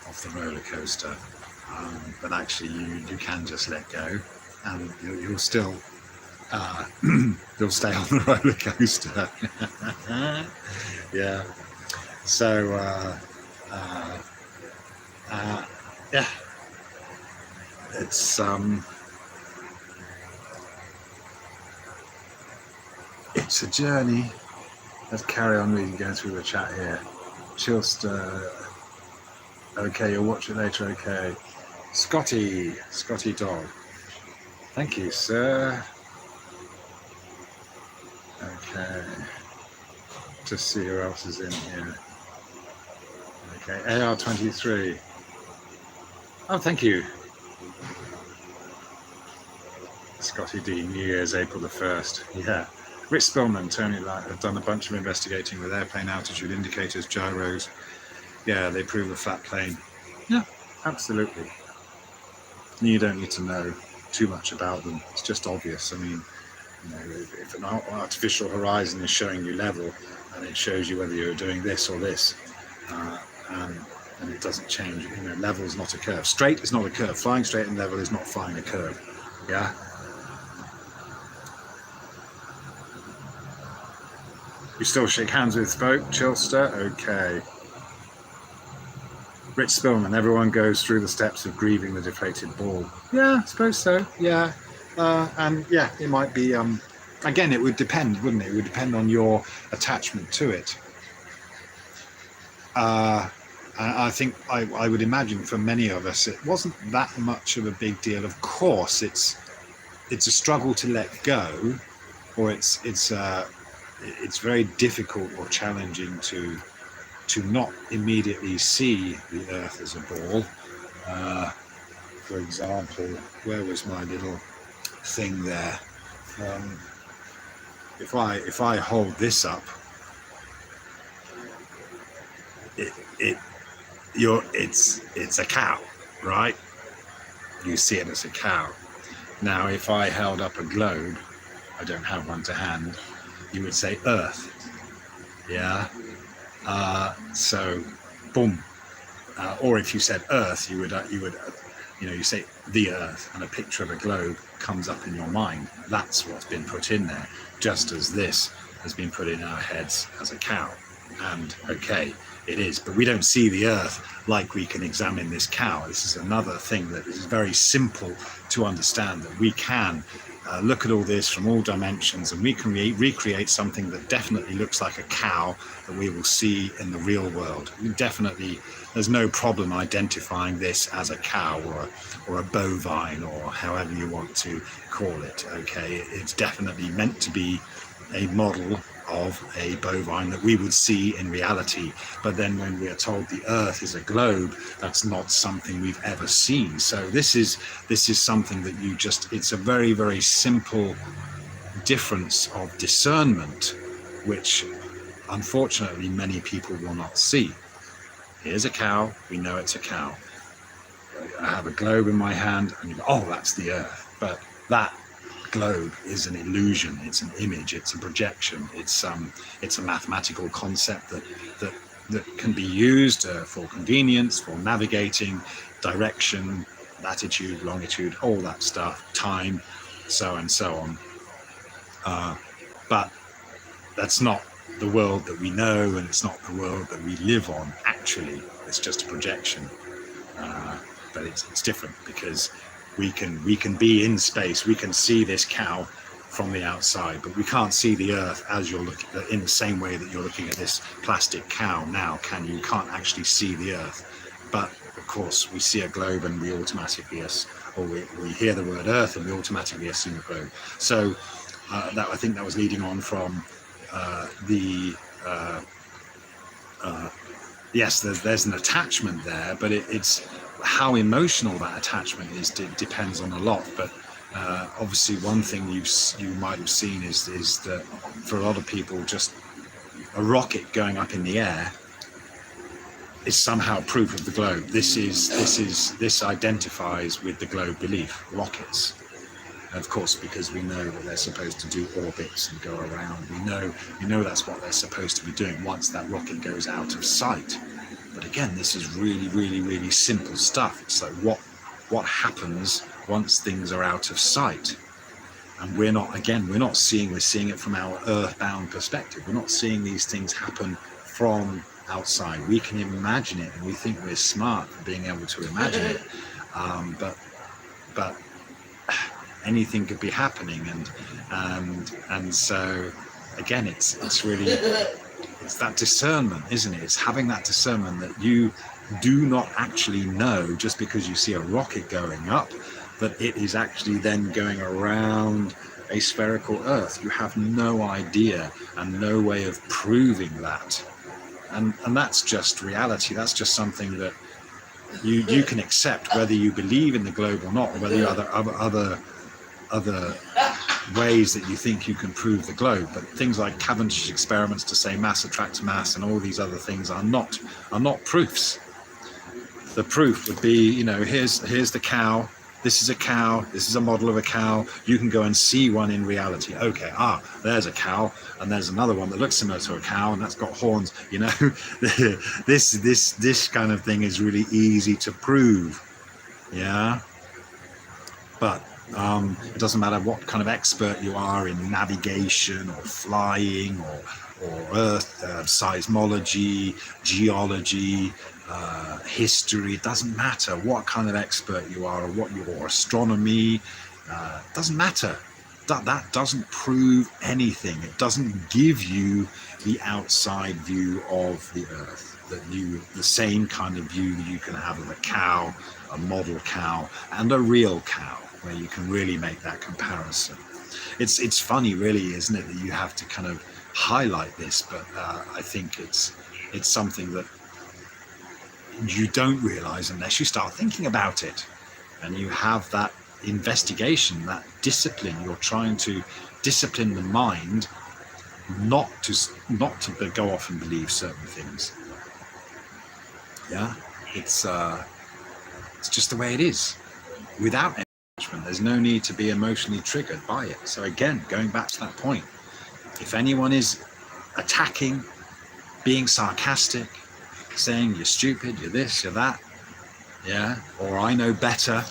off the roller coaster. But actually, you can just let go, and you'll still you'll stay on the roller coaster. Yeah. So yeah, it's a journey. Let's carry on reading, going through the chat here. Chilster, okay, you'll watch it later, okay. Scotty Dog, thank you, sir. Okay, just see who else is in here. Okay, AR23. Oh, thank you. Scotty D, New Year's, April the 1st. Yeah. Rich Spillman, Tony Light have done a bunch of investigating with airplane altitude indicators, gyros. Yeah, they prove a flat plane. Yeah, absolutely. You don't need to know too much about them. It's just obvious. I mean, if an artificial horizon is showing you level, and it shows you whether you're doing this or this, and it doesn't change. Level is not a curve. Straight is not a curve. Flying straight and level is not flying a curve. Yeah. You still shake hands with folk, Chilster? Okay. Rich Spillman, everyone goes through the steps of grieving the deflated ball. Yeah, I suppose so, yeah. And yeah, it might be, again, it would depend, wouldn't it? It would depend on your attachment to it. I think I would imagine for many of us, it wasn't that much of a big deal. Of course, it's it's a struggle to let go, or it's very difficult or challenging to not immediately see the earth as a ball. For example, where was my little thing there? If I hold this up, it's a cow, right? You see it as a cow. Now, if I held up a globe, I don't have one to hand, you would say earth. Yeah. So, boom. Or if you said earth, you say the earth, and a picture of a globe comes up in your mind. That's what's been put in there, just as this has been put in our heads as a cow. And okay, it is, but we don't see the earth like we can examine this cow. This is another thing that is very simple to understand, that we can look at all this from all dimensions, and we can recreate something that definitely looks like a cow that we will see in the real world. Definitely, there's no problem identifying this as a cow or a bovine, or however you want to call it. Okay, it's definitely meant to be a model of a bovine that we would see in reality. But then when we are told the earth is a globe, that's not something we've ever seen. So this is something that it's a very, very simple difference of discernment, which unfortunately many people will not see. Here's a cow, we know it's a cow. I have a globe in my hand and you go, oh, that's the earth. But that globe is an illusion, it's an image, it's a projection, it's a mathematical concept that can be used for convenience, for navigating, direction, latitude, longitude, all that stuff, time, so and so on. But that's not the world that we know, and it's not the world that we live on. Actually, it's just a projection. But it's different, because we can be in space, we can see this cow from the outside, but we can't see the earth as you're looking, in the same way that you're looking at this plastic cow now, can you? You can't actually see the earth. But of course we see a globe and we automatically we hear the word earth and we automatically assume a globe. So that, I think that was leading on from yes, there's an attachment there, but it's how emotional that attachment is depends on a lot. But obviously one thing you might have seen is that for a lot of people, just a rocket going up in the air is somehow proof of the globe. This identifies with the globe belief, rockets. And of course, because we know that they're supposed to do orbits and go around, we know that's what they're supposed to be doing once that rocket goes out of sight. But again, this is really, really, really simple stuff. It's like what happens once things are out of sight. And we're seeing it from our earthbound perspective. We're not seeing these things happen from outside. We can imagine it, and we think we're smart for being able to imagine it. But anything could be happening, and so again, it's really, it's that discernment, isn't it? It's having that discernment that you do not actually know, just because you see a rocket going up, that it is actually then going around a spherical earth. You have no idea and no way of proving that. And that's just reality. That's just something that you can accept, whether you believe in the globe or not, or whether you other ways that you think you can prove the globe. But things like Cavendish experiments to say mass attracts mass and all these other things are not proofs. The proof would be, here's the cow. This is a cow. This is a model of a cow. You can go and see one in reality. Okay, there's a cow, and there's another one that looks similar to a cow, and that's got horns. This kind of thing is really easy to prove. Yeah, but it doesn't matter what kind of expert you are in navigation or flying or earth seismology, geology, history. It doesn't matter what kind of expert you are, or astronomy. Doesn't matter. That doesn't prove anything. It doesn't give you the outside view of the earth, the same kind of view you can have of a cow, a model cow, and a real cow. where you can really make that comparison. It's funny, really, isn't it, that you have to kind of highlight this, but I think it's something that you don't realize unless you start thinking about it, and you have that investigation, that discipline. You're trying to discipline the mind not to go off and believe certain things. Yeah, it's just the way it is. Without any judgment, there's no need to be emotionally triggered by it. So again, going back to that point, if anyone is attacking, being sarcastic, saying you're stupid, you're this, you're that, yeah, or I know better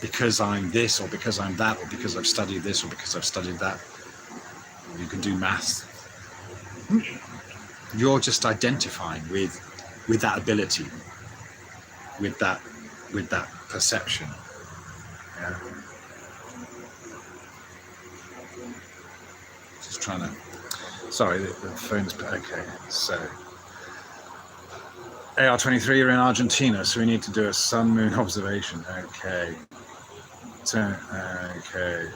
because I'm this, or because I'm that, or because I've studied this, or because I've studied that, you can do maths. You're just identifying with that ability, with that perception. Yeah. Just trying to. Sorry, the phone's okay. So, AR23, you're in Argentina, so we need to do a sun moon observation. Okay. Okay.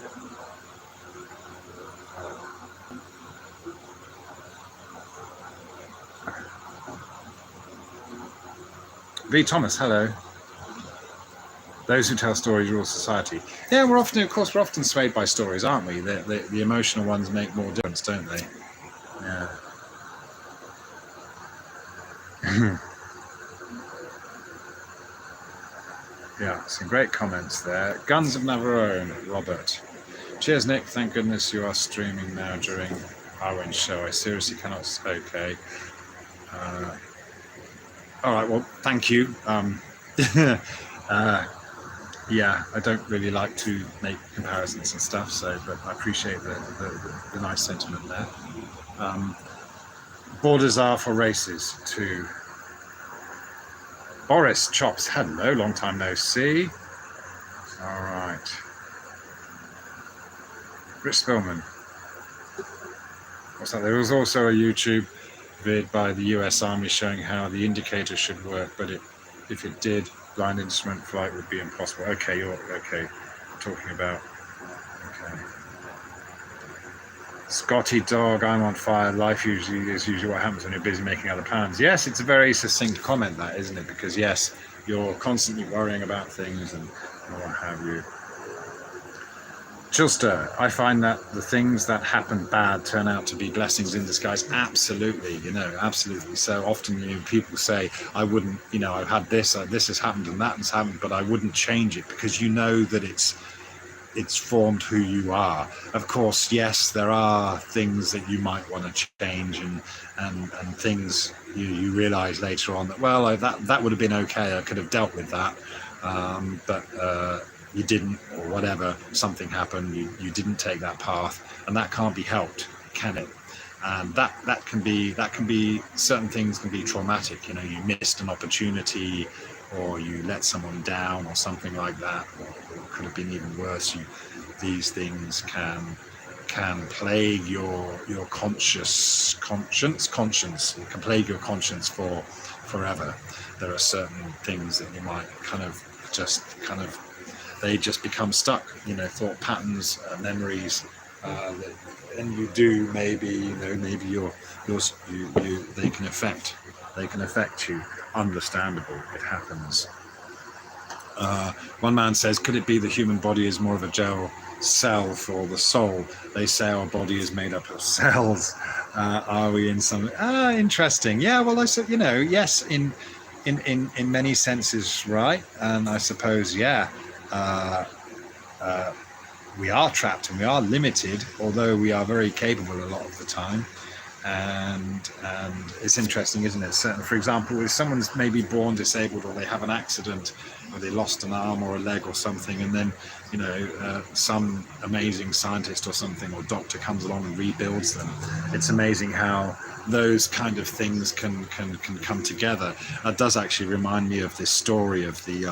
V. Thomas, hello. Those who tell stories rule society. Yeah, we're often swayed by stories, aren't we? The emotional ones make more difference, don't they? Yeah. Yeah, some great comments there. Guns of Navarone, Robert. Cheers, Nick. Thank goodness you are streaming now during Arwen's show. I seriously cannot. Okay. All right. Well, thank you. Yeah, I don't really like to make comparisons and stuff, so but I appreciate the nice sentiment there. Borders are for races too. Boris Chops, hello, long time no see. All right. Rich Spillman. What's that? There was also a YouTube vid by the US Army showing how the indicator should work, but if it did, blind instrument flight would be impossible. Okay, you're talking about. Okay. Scotty Dog, I'm on fire. Life is usually what happens when you're busy making other plans. Yes, it's a very succinct comment, that, isn't it? Because yes, you're constantly worrying about things and what have you. Chilster, I find that the things that happen bad turn out to be blessings in disguise. Absolutely, absolutely. So often, people say, I wouldn't, I've had this has happened and that has happened, but I wouldn't change it because you know that it's formed who you are. Of course, yes, there are things that you might want to change and things you realize later on that, well, that would have been okay. I could have dealt with that. But you didn't, or whatever, something happened, you didn't take that path, and that can't be helped, can it? And that can be certain things can be traumatic. You missed an opportunity, or you let someone down, or something like that, or it could have been even worse. These things can plague your conscience. It can plague your conscience for forever. There are certain things that you might they just become stuck, thought patterns, memories, and you do maybe they can affect you. Understandable, it happens. One man says, could it be the human body is more of a gel cell for the soul? They say our body is made up of cells. Are we in some interesting? Yeah, well, I said, yes, in many senses, right? And I suppose, yeah, we are trapped and we are limited, although we are very capable a lot of the time. And it's interesting, isn't it? For example, if someone's maybe born disabled, or they have an accident, or they lost an arm or a leg or something, and then some amazing scientist or something or doctor comes along and rebuilds them. It's amazing how those kind of things can come together. That does actually remind me of this story of the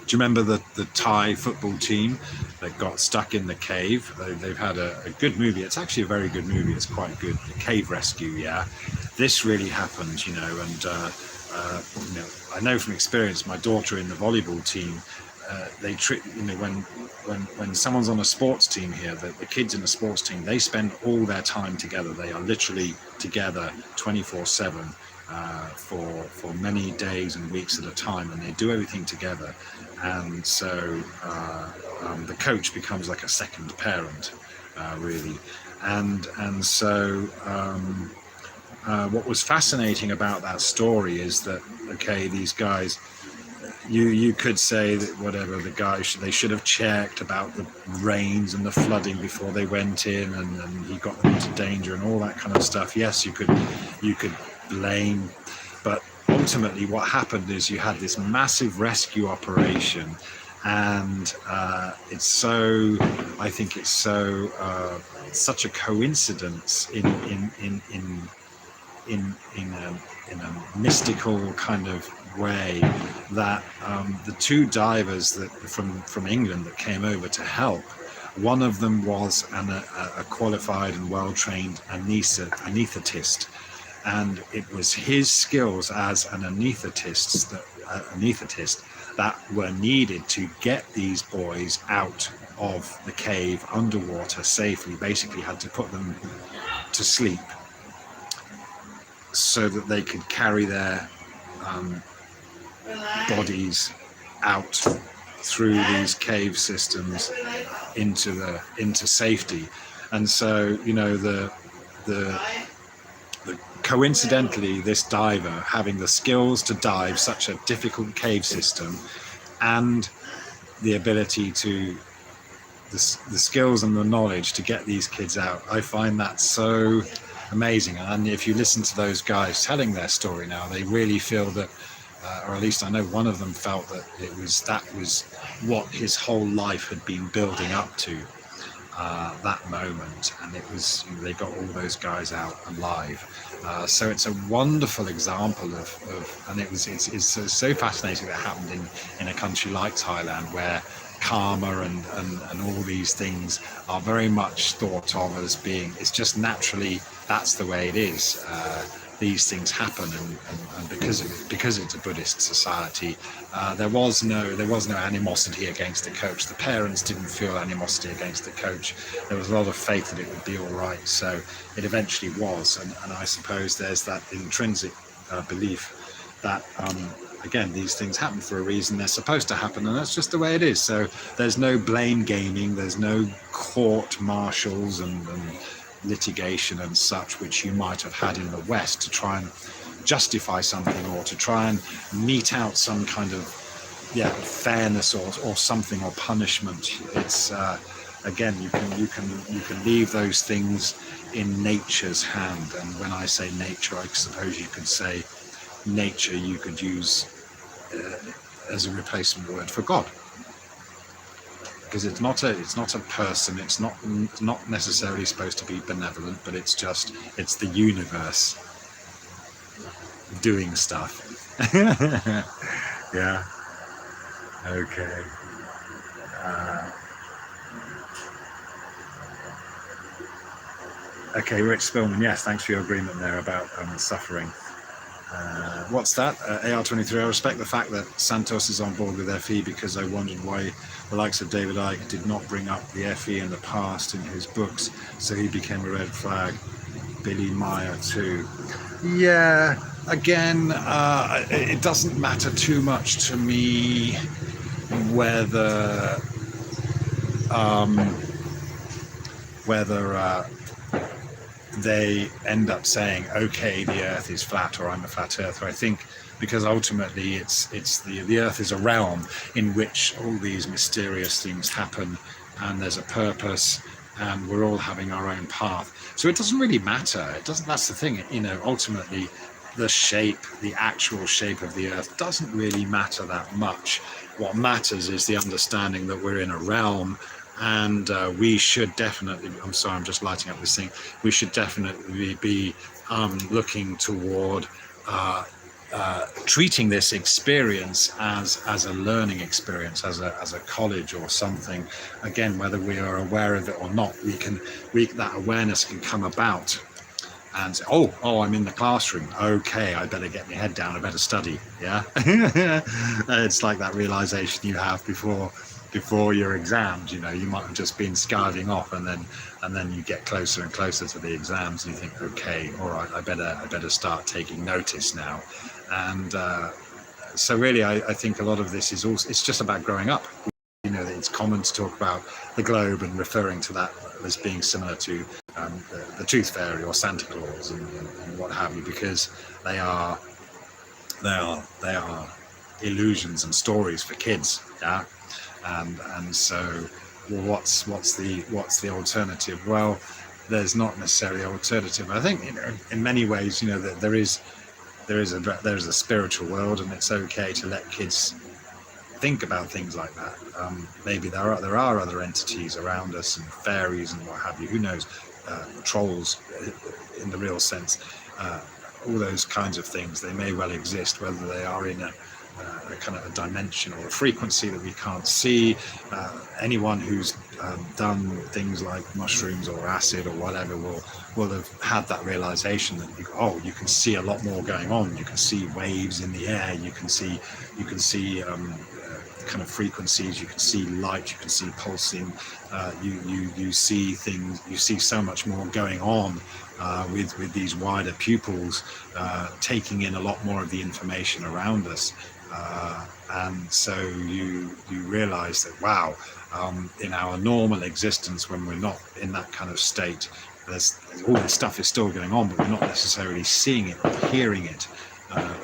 do you remember the Thai football team that got stuck in the cave? They've had a good movie. It's actually a very good movie. It's quite good. The Cave Rescue, yeah. This really happened, and I know from experience, my daughter in the volleyball team, they treat, when someone's on a sports team here, the kids in a sports team, they spend all their time together. They are literally together 24/7 for many days and weeks at a time, and they do everything together. And so the coach becomes like a second parent, really. And so what was fascinating about that story is that, okay, these guys, you could say that whatever, the guys, they should have checked about the rains and the flooding before they went in, and he got them into danger and all that kind of stuff. Yes, you could blame, but ultimately what happened is you had this massive rescue operation, and I think it's such a coincidence in a mystical kind of way that the two divers that from England that came over to help, one of them was a qualified and well-trained anaesthetist, and it was his skills as an anaesthetist that were needed to get these boys out of the cave underwater safely. Basically had to put them to sleep so that they could carry their bodies out through these cave systems into safety. And so, the coincidentally, this diver having the skills to dive such a difficult cave system, and the ability to the skills and the knowledge to get these kids out, I find that so amazing. And if you listen to those guys telling their story now, they really feel that, or at least I know one of them felt that that was what his whole life had been building up to, that moment, and it was, they got all those guys out alive. So it's a wonderful example of and it's so fascinating that happened in a country like Thailand, where karma and all these things are very much thought of as being, it's just naturally, that's the way it is. These things happen, and because it's a Buddhist society, there was no animosity against the coach. The parents didn't feel animosity against the coach. There was a lot of faith that it would be all right. So it eventually was, and I suppose there's that intrinsic belief that again, these things happen for a reason. They're supposed to happen, and that's just the way it is. So there's no blame gaming. There's no court martials and litigation and such, which you might have had in the West to try and justify something, or to try and mete out some kind of fairness or something, or punishment. It's again, you can leave those things in nature's hand. And when I say nature, I suppose you could say nature you could use as a replacement word for God, because it's not a person. It's not necessarily supposed to be benevolent, but it's the universe doing stuff. Yeah. Okay. Okay, Rich Spillman, yes, thanks for your agreement there about suffering. What's that? AR23, I respect the fact that Santos is on board with FE, because I wondered why the likes of David Icke did not bring up the FE in the past in his books, so he became a red flag. Billy Meyer too. Yeah, again, it doesn't matter too much to me whether they end up saying, okay, the earth is flat, or I'm a flat earther. I think because ultimately it's the earth is a realm in which all these mysterious things happen, and there's a purpose, and we're all having our own path. So it doesn't really matter. It doesn't. That's the thing. Ultimately, the actual shape of the earth doesn't really matter that much. What matters is the understanding that we're in a realm. And we should definitely, I'm sorry, I'm just lighting up this thing. We should definitely be looking toward treating this experience as a learning experience, as a college or something. Again, whether we are aware of it or not, that awareness can come about. and say, oh, I'm in the classroom. Okay, I better get my head down. I better study. Yeah, it's like that realization you have before your exams. You know, you might have just been skiving off, and then you get closer and closer to the exams, and you think, okay, all right, I better start taking notice now. And so really, I think a lot of this is also, it's just about growing up. You know, it's common to talk about the globe and referring to that as being similar to the Tooth Fairy or Santa Claus and what have you, because they are illusions and stories for kids. Yeah, and so, well, what's the alternative? Well, there's not necessarily an alternative. I think, you know, in many ways, you know, that there's a spiritual world, and it's okay to let kids think about things like that. Maybe there are other entities around us, and fairies and what have you. Who knows? Trolls, in the real sense. All those kinds of things. They may well exist, whether they are in a kind of a dimension or a frequency that we can't see. Anyone who's done things like mushrooms or acid or whatever will have had that realization that you can see a lot more going on. You can see waves in the air. You can see kind of frequencies. You can see light. You can see pulsing. You see things. You see so much more going on with these wider pupils, taking in a lot more of the information around us. And so you realize that, wow, in our normal existence, when we're not in that kind of state, there's all this stuff is still going on, but we're not necessarily seeing it or hearing it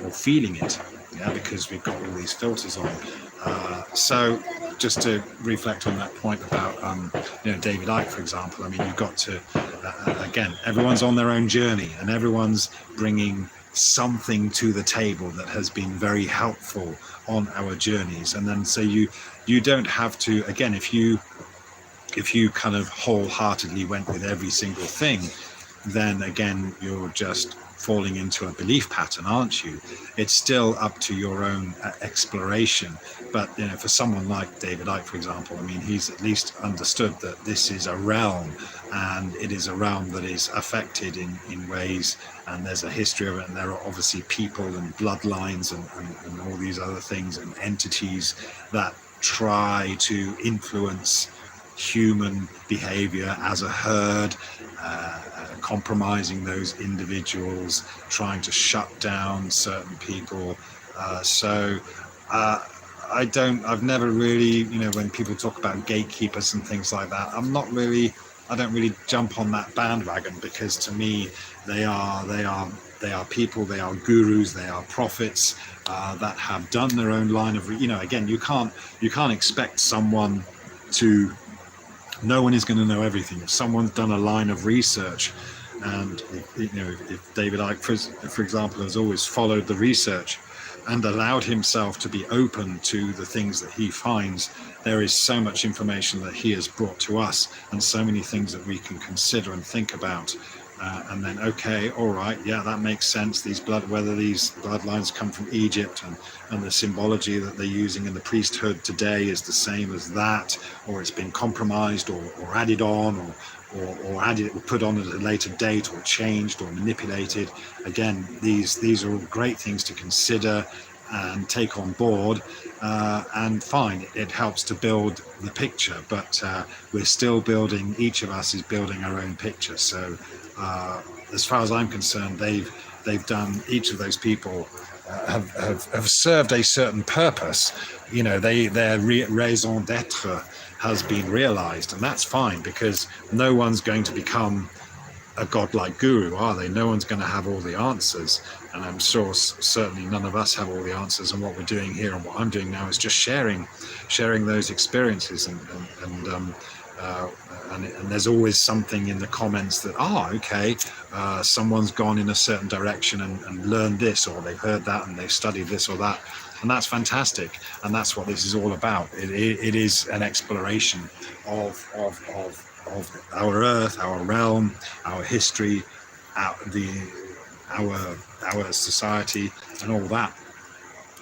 or feeling it, because we've got all these filters on. So just to reflect on that point about David Icke, for example, I mean, you've got to again, everyone's on their own journey, and everyone's bringing something to the table that has been very helpful on our journeys. And then so you don't have to, again, if you kind of wholeheartedly went with every single thing, then again you're just falling into a belief pattern, aren't you? It's still up to your own exploration. But for someone like David Icke, for example, I mean, he's at least understood that this is a realm, and it is a realm that is affected in ways, and there's a history of it, and there are obviously people and bloodlines and all these other things and entities that try to influence human behavior as a herd, compromising those individuals, trying to shut down certain people. I've never really, when people talk about gatekeepers and things like that, I don't really jump on that bandwagon, because to me, they are people, they are gurus, they are prophets that have done their own line of, again, you can't expect someone to, no one is going to know everything. If someone's done a line of research, and if David Icke, for example, has always followed the research and allowed himself to be open to the things that he finds, there is so much information that he has brought to us, and so many things that we can consider and think about. And then, okay, all right, yeah, that makes sense. Whether these bloodlines come from Egypt, and the symbology that they're using in the priesthood today is the same as that, or it's been compromised or added on, or added or put on at a later date, or changed or manipulated. Again, these are all great things to consider and take on board. And fine, it helps to build the picture, but we're still building, each of us is building our own picture. So as far as I'm concerned, they've done, each of those people have served a certain purpose. Their raison d'etre has been realized, and that's fine, because no one's going to become a godlike guru, are they? No one's going to have all the answers, and I'm sure certainly none of us have all the answers. And what we're doing here, and what I'm doing now, is just sharing those experiences, and there's always something in the comments that, okay, someone's gone in a certain direction and learned this, or they've heard that and they've studied this or that, and that's fantastic. And that's what this is all about. It is an exploration of our earth, our realm, our history, our society, and all that.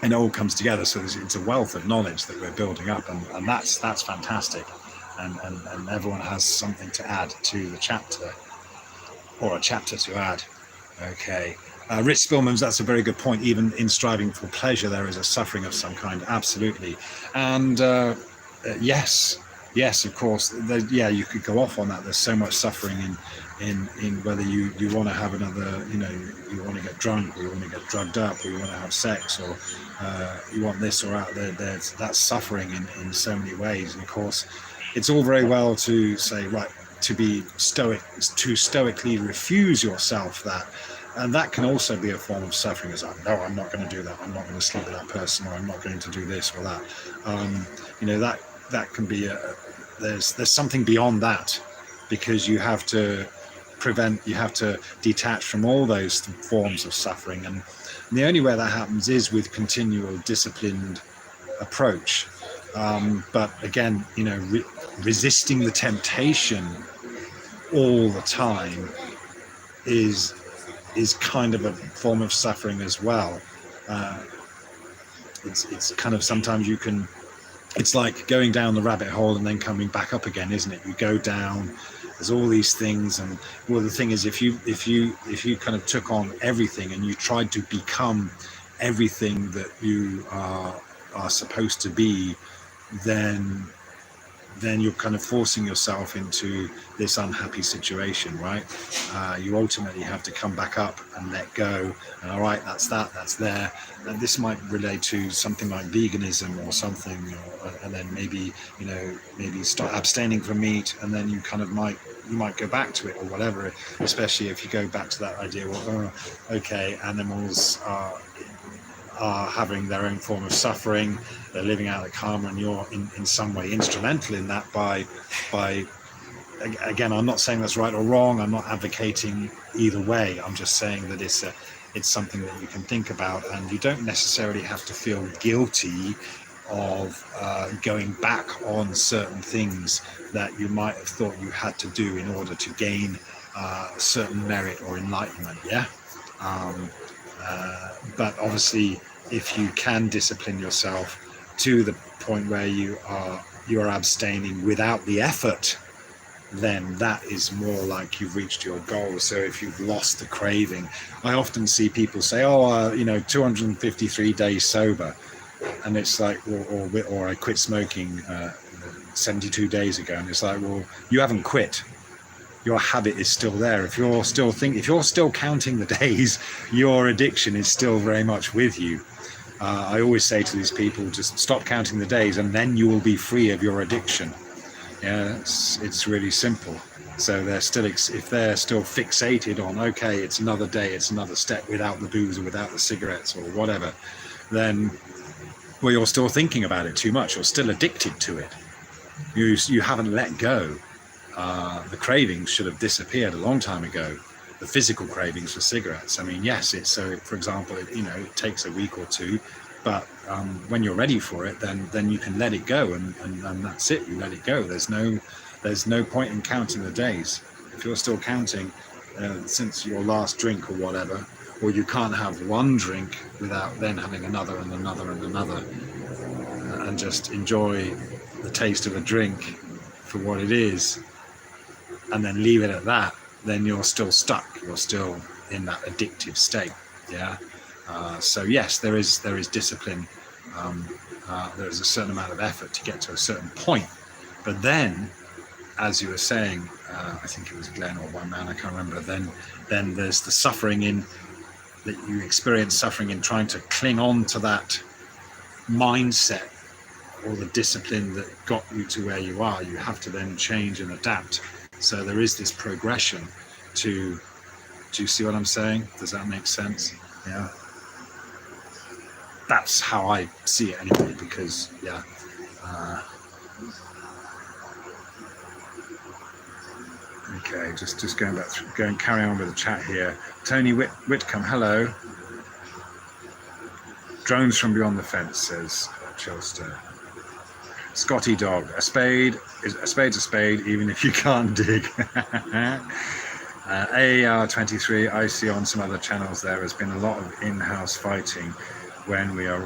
And it all comes together. So it's a wealth of knowledge that we're building up, and that's fantastic. And everyone has something to add to the chapter, or a chapter to add. Okay. Rich Spillman's, that's a very good point. Even in striving for pleasure, there is a suffering of some kind. Absolutely. And yes, of course. Yeah, you could go off on that. There's so much suffering in whether you want to have another, you want to get drunk, or you want to get drugged up, or you want to have sex, or you want this or out there. That's suffering in so many ways. And of course, it's all very well to say, right, to be stoic, to stoically refuse yourself that. And that can also be a form of suffering. It's like, no, I'm not going to do that. I'm not going to sleep with that person, or I'm not going to do this or that. That can be there's something beyond that, because you have to detach from all those forms of suffering. And the only way that happens is with continual disciplined approach. But again, resisting the temptation all the time is kind of a form of suffering as well. It's kind of, sometimes it's like going down the rabbit hole and then coming back up again, isn't it? You go down, there's all these things, and well, the thing is, if you kind of took on everything and you tried to become everything that you are supposed to be, then you're kind of forcing yourself into this unhappy situation, right? You ultimately have to come back up and let go. And all right, that's there. And this might relate to something like veganism or something, and then maybe start abstaining from meat, and then you might go back to it or whatever. Especially if you go back to that idea, well, okay, animals are having their own form of suffering, they're living out the karma, and you're in some way instrumental in that by again, I'm not saying that's right or wrong, I'm not advocating either way, I'm just saying that it's something that you can think about, and you don't necessarily have to feel guilty of going back on certain things that you might have thought you had to do in order to gain certain merit or enlightenment, but obviously, if you can discipline yourself to the point where you are abstaining without the effort, then that is more like you've reached your goal. So if you've lost the craving, I often see people say, 253 days sober, and it's like, or I quit smoking 72 days ago, and it's like, well, you haven't quit. Your habit is still there. If you're still counting the days, your addiction is still very much with you. I always say to these people, just stop counting the days, and then you will be free of your addiction. Yeah, it's really simple. So if they're still fixated on, okay, it's another day, it's another step without the booze or without the cigarettes or whatever, then, well, you're still thinking about it too much. You're still addicted to it. You haven't let go. The cravings should have disappeared a long time ago. The physical cravings for cigarettes. I mean, yes, for example, it takes a week or two, but when you're ready for it, then you can let it go, and that's it. You let it go. There's no point in counting the days. If you're still counting since your last drink or whatever, or you can't have one drink without then having another and another and another, and just enjoy the taste of a drink for what it is, and then leave it at that, then you're still stuck. You're still in that addictive state. Yeah. So yes, there is discipline. There is a certain amount of effort to get to a certain point. But then, as you were saying, I think it was Glenn or one man, I can't remember. Then there's the suffering that you experience suffering in trying to cling on to that mindset or the discipline that got you to where you are. You have to then change and adapt. So there is this progression do you see what I'm saying? Does that make sense? Yeah. That's how I see it anyway, because, yeah. Okay, just going back through, carry on with the chat here. Tony Whitcomb, hello. Drones from beyond the fence, says Chilster. Scotty Dog, a spade's a spade, even if you can't dig. AAR23, I see on some other channels there has been a lot of in-house fighting when we are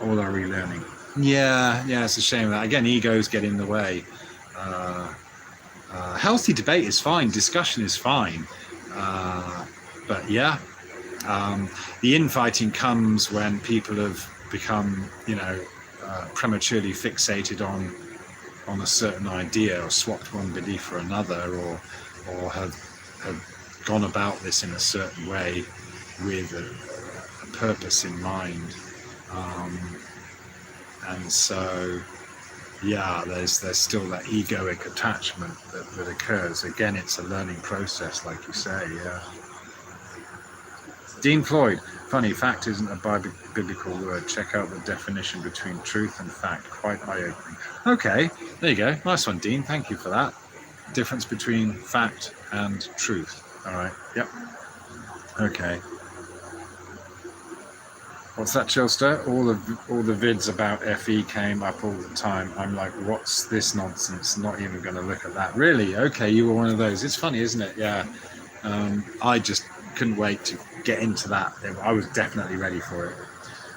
all are relearning. Yeah, it's a shame that, again, egos get in the way. Healthy debate is fine, discussion is fine. But yeah, the infighting comes when people have become, prematurely fixated on a certain idea, or swapped one belief for another, or have gone about this in a certain way with a purpose in mind. And so, yeah, there's still that egoic attachment that occurs. Again, it's a learning process, like you say. Yeah. Dean Floyd, funny, fact isn't a biblical word. Check out the definition between truth and fact. Quite eye-opening. Okay, there you go. Nice one, Dean. Thank you for that. Difference between fact and truth. All right. Yep. Okay. What's that, Chilster? All the vids about FE came up all the time. I'm like, what's this nonsense? Not even going to look at that. Really? Okay, you were one of those. It's funny, isn't it? Yeah. I just couldn't wait to get into that. I was definitely ready for it.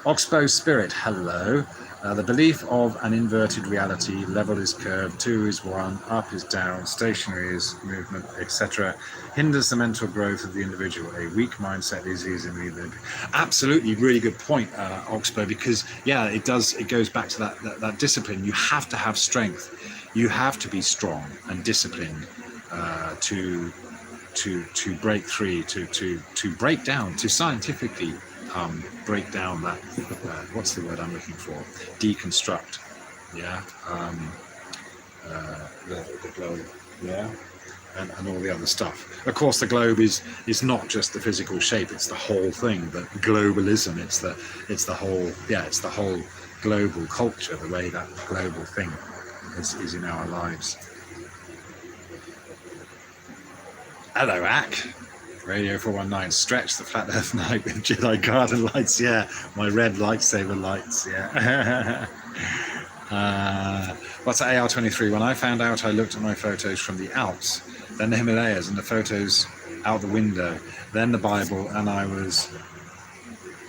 Oxbow Spirit, hello. The belief of an inverted reality, level is curved, 2 is 1, up is down, stationary is movement, etc., hinders the mental growth of the individual. A weak mindset is easily the... Absolutely, really good point, Oxbow, because yeah, it goes back to that discipline. You have to have strength. You have to be strong and disciplined to break free, to break down, to scientifically break down that, what's the word I'm looking for? Deconstruct, yeah, the globe, yeah, and all the other stuff. Of course, the globe is not just the physical shape; it's the whole thing. The globalism, it's the whole global culture, the way that global thing is in our lives. Hello, Ak. Radio 419, stretch the flat earth night with Jedi garden lights. Yeah, my red lightsaber lights. Yeah. What's that, AR23? When I found out, I looked at my photos from the Alps, then the Himalayas, and the photos out the window, then the Bible, and I was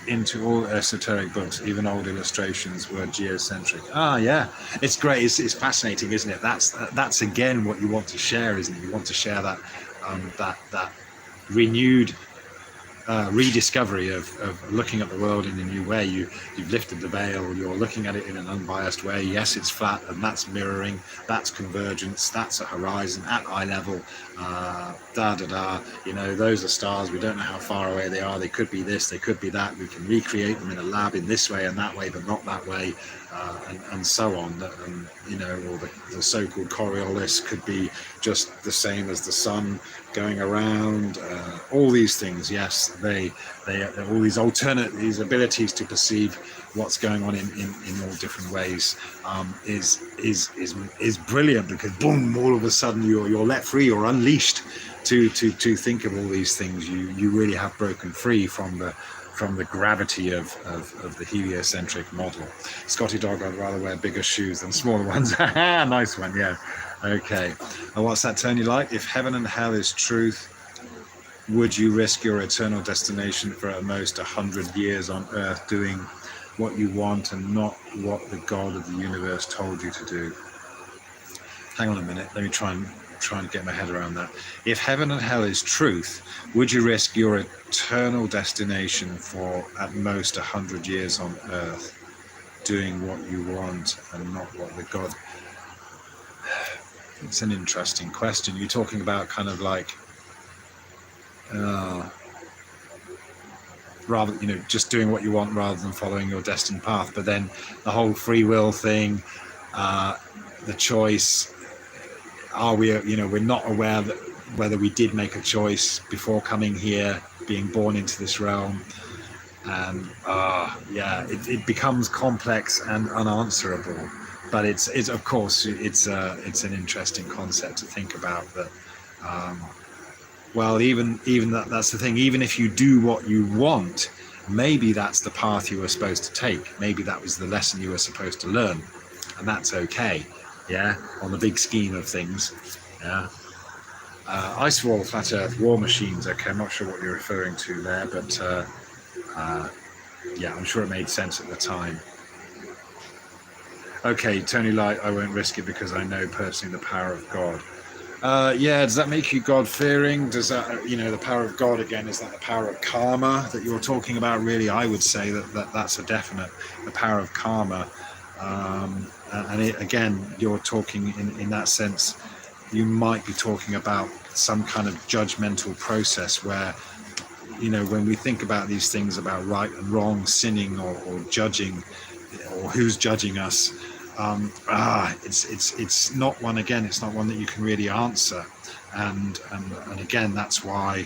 into all esoteric books. Even old illustrations were geocentric. Yeah, it's great. It's fascinating, isn't it? That's again what you want to share, isn't it? You want to share that that renewed rediscovery of looking at the world in a new way. You've lifted the veil, you're looking at it in an unbiased way. Yes, it's flat, and that's mirroring, that's convergence, that's a horizon at eye level, those are stars. We don't know how far away they are. They could be this, they could be that. We can recreate them in a lab in this way and that way, but not that way, and so on. Or the so-called Coriolis could be just the same as the sun going around. All these things, yes, they all these abilities to perceive what's going on in all different ways is brilliant, because boom, all of a sudden you're let free, you're unleashed to think of all these things. You really have broken free from the gravity of the heliocentric model. Scotty Dog, I'd rather wear bigger shoes than smaller ones. Nice one, yeah. Okay. And what's that, Tony like? If heaven and hell is truth, would you risk your eternal destination for at most 100 years on earth doing what you want and not what the God of the universe told you to do? Hang on a minute. Let me try and get my head around that. If heaven and hell is truth, would you risk your eternal destination for at most 100 years on earth doing what you want and not what the God... It's an interesting question. You're talking about kind of like rather, just doing what you want rather than following your destined path. But then the whole free will thing, the choice, are we, we're not aware that whether we did make a choice before coming here, being born into this realm. And it becomes complex and unanswerable. But it's of course it's an interesting concept to think about. That even that's the thing. Even if you do what you want, maybe that's the path you were supposed to take. Maybe that was the lesson you were supposed to learn, and that's okay. Yeah, on the big scheme of things. Yeah. Ice Wall, Flat Earth, War Machines. Okay, I'm not sure what you're referring to there, but I'm sure it made sense at the time. Okay, Tony Light, I won't risk it because I know personally the power of God. Yeah, does that make you God-fearing? Does that, the power of God, again, is that the power of karma that you're talking about? Really, I would say that's a definite, the power of karma. Again, you're talking in that sense, you might be talking about some kind of judgmental process where, when we think about these things about right and wrong, sinning or judging, or who's judging us, it's not one. Again, it's not one that you can really answer, and again, that's why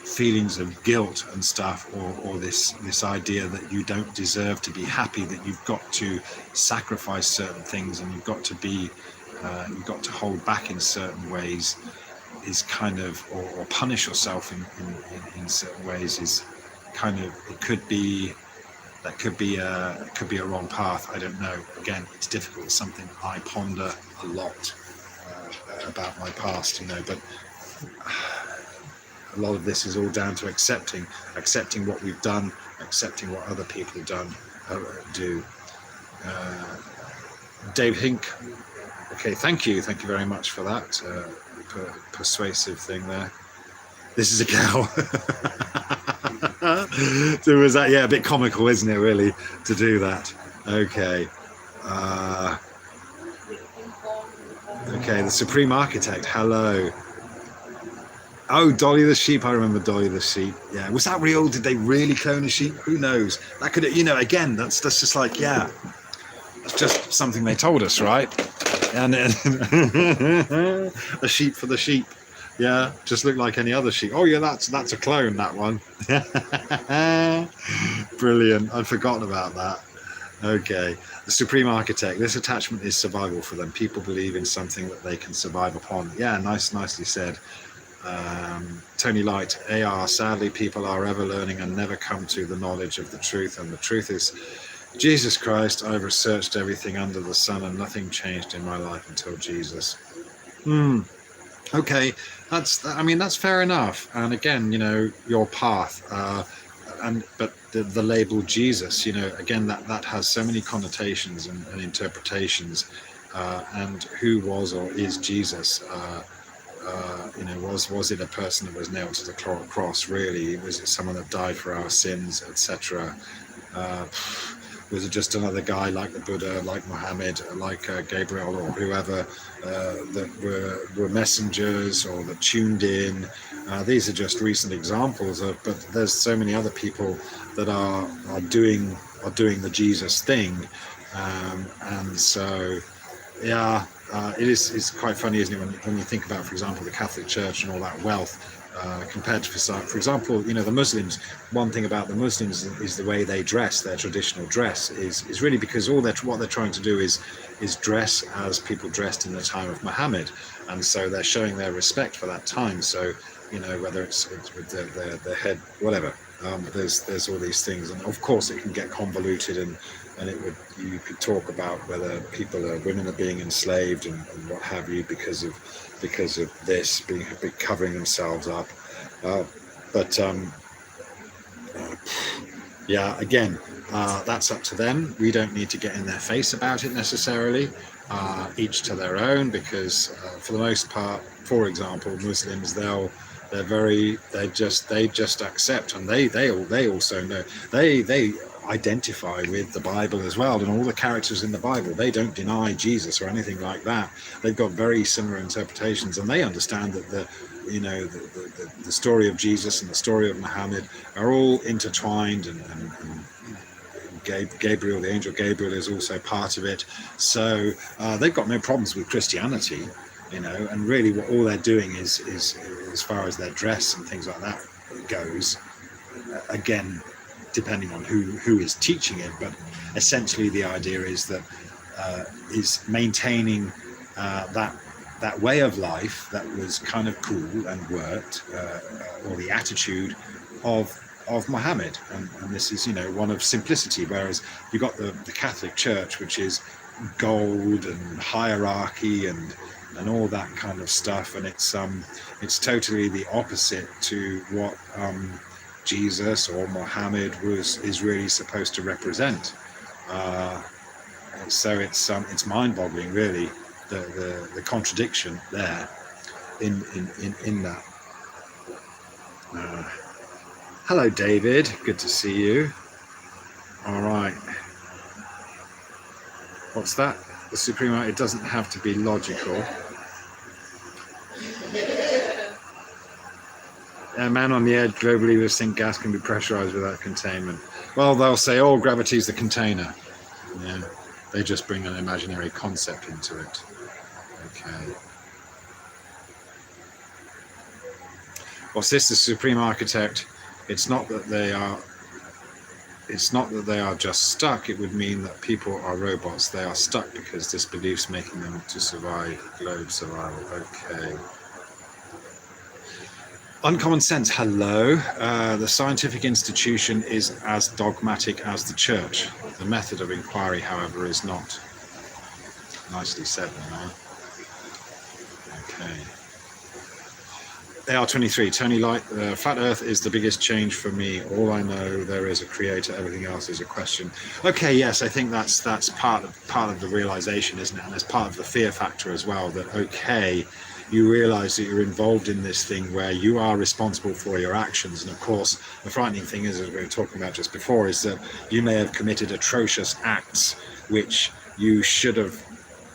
feelings of guilt and stuff, or this idea that you don't deserve to be happy, that you've got to sacrifice certain things, and you've got to hold back in certain ways, is kind of, or punish yourself in certain ways, is kind of, it could be a wrong path. I don't know. Again, it's difficult. It's something I ponder a lot about my past, but a lot of this is all down to accepting what we've done, accepting what other people do. Dave Hink. Okay, thank you very much for that persuasive thing there. This is a cow. So was that, a bit comical, isn't it, really, to do that? Okay. Okay, the Supreme Architect, hello. Oh, Dolly the sheep, I remember Dolly the sheep. Yeah, was that real? Did they really clone a sheep? Who knows? That could, again, that's just like, it's just something they told us, right? And a sheep for the sheep. Yeah, just look like any other sheep. Oh yeah, that's a clone, that one. Brilliant. I'd forgotten about that. Okay. The Supreme Architect. This attachment is survival for them. People believe in something that they can survive upon. Yeah, nicely said. Tony Light, AR, sadly people are ever learning and never come to the knowledge of the truth, and the truth is Jesus Christ. I've researched everything under the sun and nothing changed in my life until Jesus. Okay, that's fair enough. And again, your path, but the label Jesus, again, that has so many connotations and interpretations. And who was or is Jesus? Was it a person that was nailed to the cross? Really, was it someone that died for our sins, etc.? Was it just another guy like the Buddha, like Muhammad, like Gabriel, or whoever that were messengers or that tuned in? These are just recent examples but there's so many other people that are doing the Jesus thing, and so it's quite funny, isn't it, when you think about, for example, the Catholic Church and all that wealth. Compared to, for example, the Muslims. One thing about the Muslims is the way they dress. Their traditional dress is really because what they're trying to do is dress as people dressed in the time of Muhammad, and so they're showing their respect for that time. So whether it's with their head, whatever. There's all these things, and of course it can get convoluted, and you could talk about whether women are being enslaved and what have you because of this being covering themselves up, again, that's up to them. We don't need to get in their face about it necessarily. Each to their own, because for the most part, for example, Muslims, they just accept, and they also know, they identify with the Bible as well, and all the characters in the Bible. They don't deny Jesus or anything like that. They've got very similar interpretations, and they understand that the story of Jesus and the story of Muhammad are all intertwined, and Gabriel, the angel Gabriel, is also part of it. So they've got no problems with Christianity, and really what all they're doing is as far as their dress and things like that goes, again, depending on who is teaching it, but essentially the idea is that is maintaining that way of life that was kind of cool and worked, or the attitude of Muhammad, and this is one of simplicity, whereas you've got the Catholic Church, which is gold and hierarchy and all that kind of stuff, and it's totally the opposite to what Jesus or Muhammad is really supposed to represent. So it's mind-boggling, really. the contradiction there in that. Hello, David. Good to see you. All right. What's that? The supreme. It doesn't have to be logical. A man on the edge, global believers think gas can be pressurized without containment. Well, they'll say, oh, gravity's the container. Yeah, they just bring an imaginary concept into it. Okay. What's this? The supreme architect. It's not that they are just stuck. It would mean that people are robots. They are stuck because this belief's making them to survive globe survival. Okay. Uncommon sense. Hello. The scientific institution is as dogmatic as the church. The method of inquiry, however, is not. Nicely said, man. Okay. AR23, Tony Light, flat Earth is the biggest change for me. All I know, there is a creator. Everything else is a question. Okay, yes, I think that's part of the realization, isn't it? And it's part of the fear factor as well. That okay, you realize that you're involved in this thing where you are responsible for your actions. And of course, the frightening thing is, as we were talking about just before, is that you may have committed atrocious acts which you should have.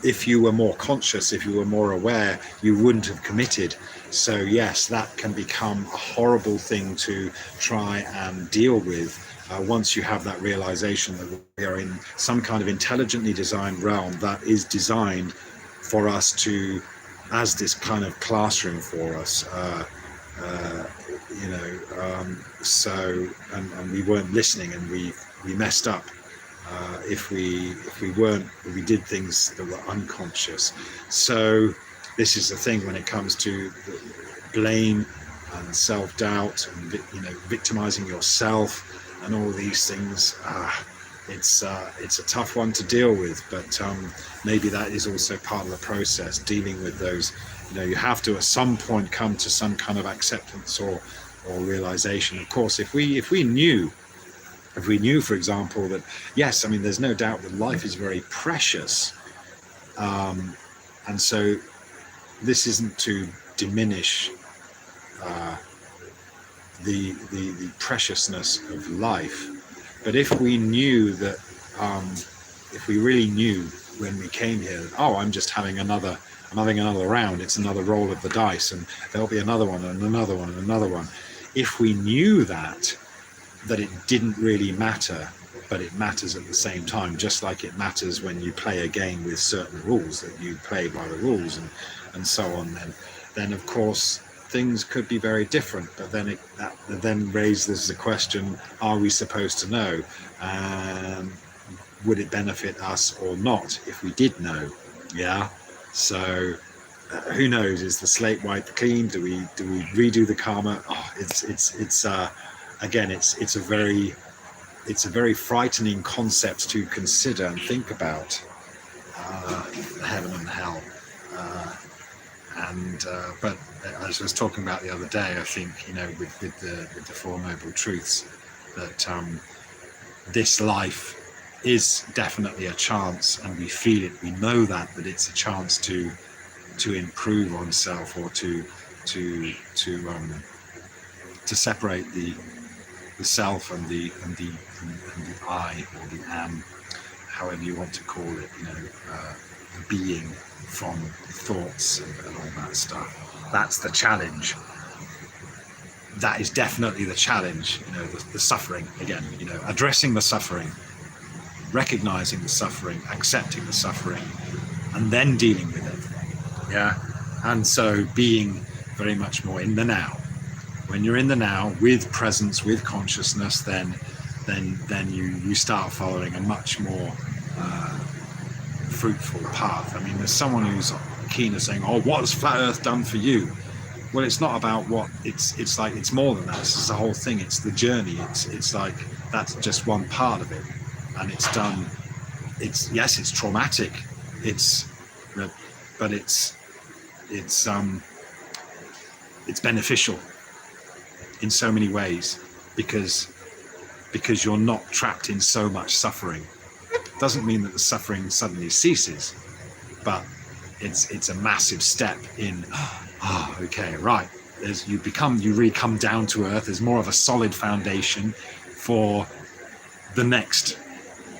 If you were more conscious, if you were more aware, you wouldn't have committed. So yes, that can become a horrible thing to try and deal with once you have that realization that we are in some kind of intelligently designed realm that is designed for us to, as this kind of classroom for us, so, and we weren't listening and we messed up. If we did things that were unconscious. So this is the thing when it comes to blame and self-doubt and victimizing yourself and all these things. It's a tough one to deal with, but maybe that is also part of the process, dealing with those. You have to at some point come to some kind of acceptance or realization. Of course, if we knew, for example, that yes, I mean, there's no doubt that life is very precious, and so this isn't to diminish the preciousness of life, but if we knew that, if we really knew when we came here, oh, I'm having another round, it's another roll of the dice, and there'll be another one and another one and another one. If we knew that it didn't really matter, but it matters at the same time, just like it matters when you play a game with certain rules, that you play by the rules and so on, then of course things could be very different. But then that then raises the question, are we supposed to know? Would it benefit us or not if we did know? Yeah. So who knows? Is the slate wiped clean? Do we redo the karma? Oh, it's again, it's a very frightening concept to consider and think about, heaven and hell. But as I was talking about the other day, I think with the Four Noble Truths, that this life is definitely a chance, and we feel it. We know that it's a chance to improve oneself, or to separate the self and the I, or the am, however you want to call it, the being, from thoughts and all that stuff. That's the challenge. That is definitely the challenge. The suffering again. Addressing the suffering, recognizing the suffering, accepting the suffering, and then dealing with it. Yeah, and so being very much more in the now. When you're in the now, with presence, with consciousness, then you start following a much more fruitful path. I mean, there's someone who's keen of saying, "Oh, what has flat Earth done for you?" Well, it's not about what it's like. It's more than that. It's the whole thing. It's the journey. It's like that's just one part of it, and it's done. It's traumatic. But it's beneficial in so many ways, because you're not trapped in so much suffering. Doesn't mean that the suffering suddenly ceases, but it's a massive step in, okay, right. You really come down to earth. There's more of a solid foundation for the next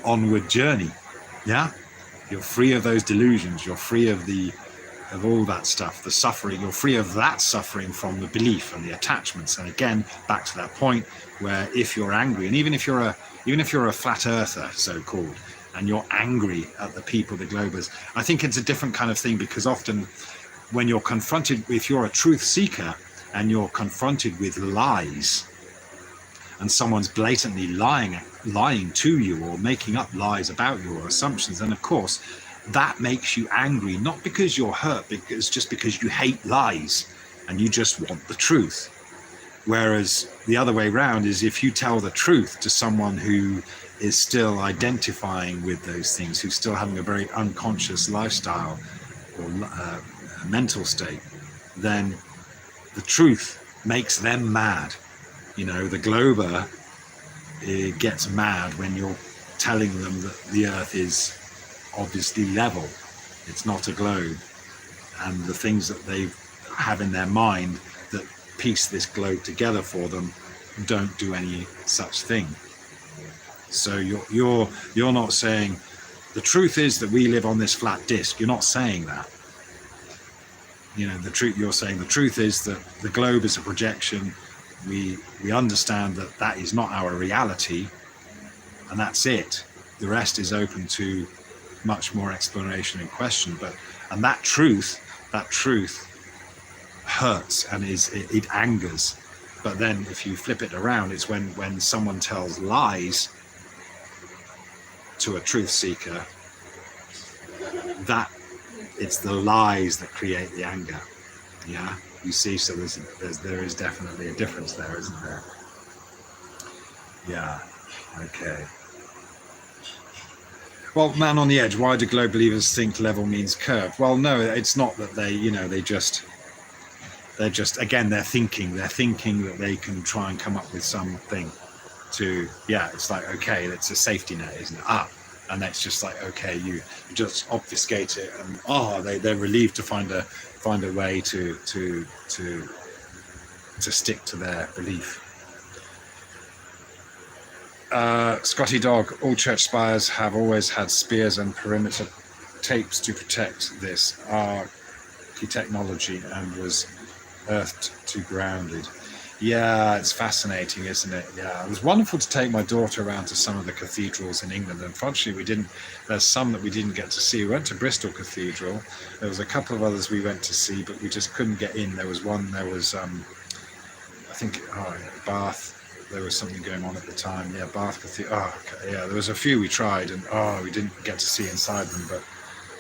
onward journey. Yeah, you're free of those delusions. You're free of all that stuff, the suffering. You're free of that suffering from the belief and the attachments. And again, back to that point where if you're angry, and even if you're a flat earther, so called, and you're angry at the people, the globers, I think it's a different kind of thing, because often when you're confronted, if you're a truth seeker and you're confronted with lies, and someone's blatantly lying to you or making up lies about you or assumptions, then of course that makes you angry, not because you're hurt, because just because you hate lies and you just want the truth. Whereas the other way around is if you tell the truth to someone who is still identifying with those things, who's still having a very unconscious lifestyle or mental state, then the truth makes them mad. You know, the glober gets mad when you're telling them that the earth is obviously level. It's not a globe. And the things that they have in their mind that piece this globe together for them don't do any such thing. So you're not saying the truth is that we live on this flat disk. You're not saying that. You know, the truth, you're saying the truth is that the globe is a projection. We understand that that is not our reality, and that's it. The rest is open to much more exploration and question. And that truth hurts and it angers. But then if you flip it around, it's when someone tells lies to a truth seeker, that it's the lies that create the anger. Yeah, you see, so there is definitely a difference there, isn't there? Yeah, okay. Well, man on the edge, why do globe believers think level means curved? Well, no, it's not that they're just again, they're thinking that they can try and come up with something to, it's like, okay, it's a safety net, isn't it? And that's just like, okay, you just obfuscate it, and they're relieved to find a way to stick to their belief. Scotty Dog, all church spires have always had spears and perimeter tapes to protect this technology and was earthed to grounded. Yeah, it's fascinating, isn't it? Yeah, it was wonderful to take my daughter around to some of the cathedrals in England. Unfortunately, there's some that we didn't get to see. We went to Bristol Cathedral. There was a couple of others we went to see, but we just couldn't get in. There was I think, Bath. There was something going on at the time. Yeah, Bath Cathedral. There was a few we tried, and we didn't get to see inside them, but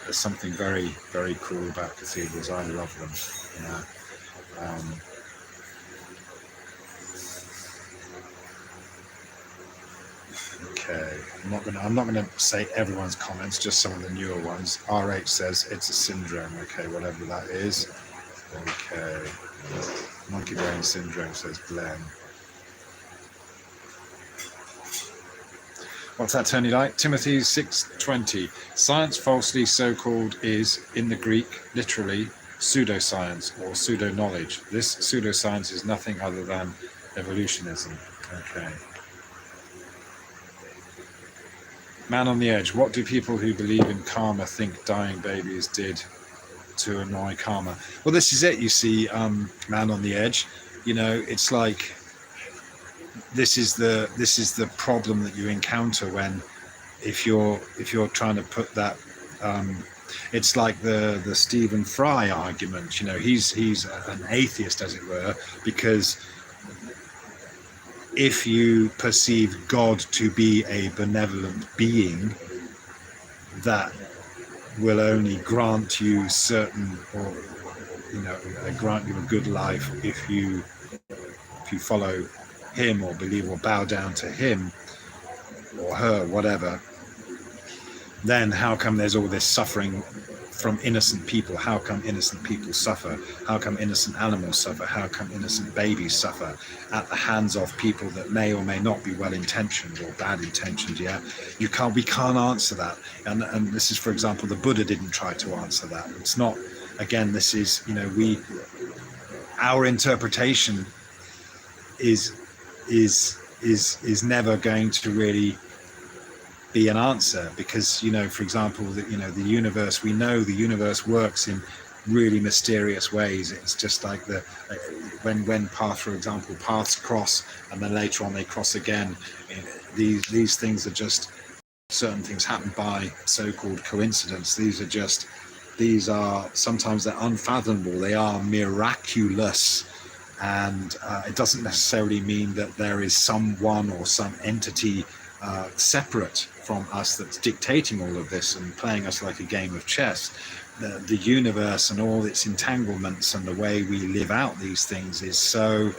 there's something very, very cool about cathedrals. I love them. Yeah. Okay, I'm not gonna say everyone's comments, just some of the newer ones. RH says it's a syndrome. Okay, whatever that is. Okay. Monkey brain syndrome, says Glenn. What's that, Tony Light? Timothy 6:20. Science falsely so-called is, in the Greek, literally pseudoscience or pseudo-knowledge. This pseudoscience is nothing other than evolutionism. Okay. Man on the edge. What do people who believe in karma think dying babies did to annoy karma? Well, this is it. You see, man on the edge. You know, it's like this is the problem that you encounter when if you're trying to put that. It's like the Stephen Fry argument. You know, he's an atheist, as it were, because if you perceive God to be a benevolent being that will only grant you certain, or grant you a good life if you follow him or believe or bow down to him or her, whatever, then how come there's all this suffering from innocent people. How come innocent people suffer? How come innocent animals suffer? How come innocent babies suffer at the hands of people that may or may not be well-intentioned or bad-intentioned? Yeah, we can't answer that. And this is, for example, the Buddha didn't try to answer that. It's not, again, this is, our interpretation is never going to really be an answer, because for example, the universe, we know the universe works in really mysterious ways. It's just like when for example, paths cross and then later on they cross again. These things are just, certain things happen by so-called coincidence. These are sometimes they're unfathomable, they are miraculous. And it doesn't necessarily mean that there is someone or some entity separate from us that's dictating all of this and playing us like a game of chess. The universe and all its entanglements and the way we live out these things is so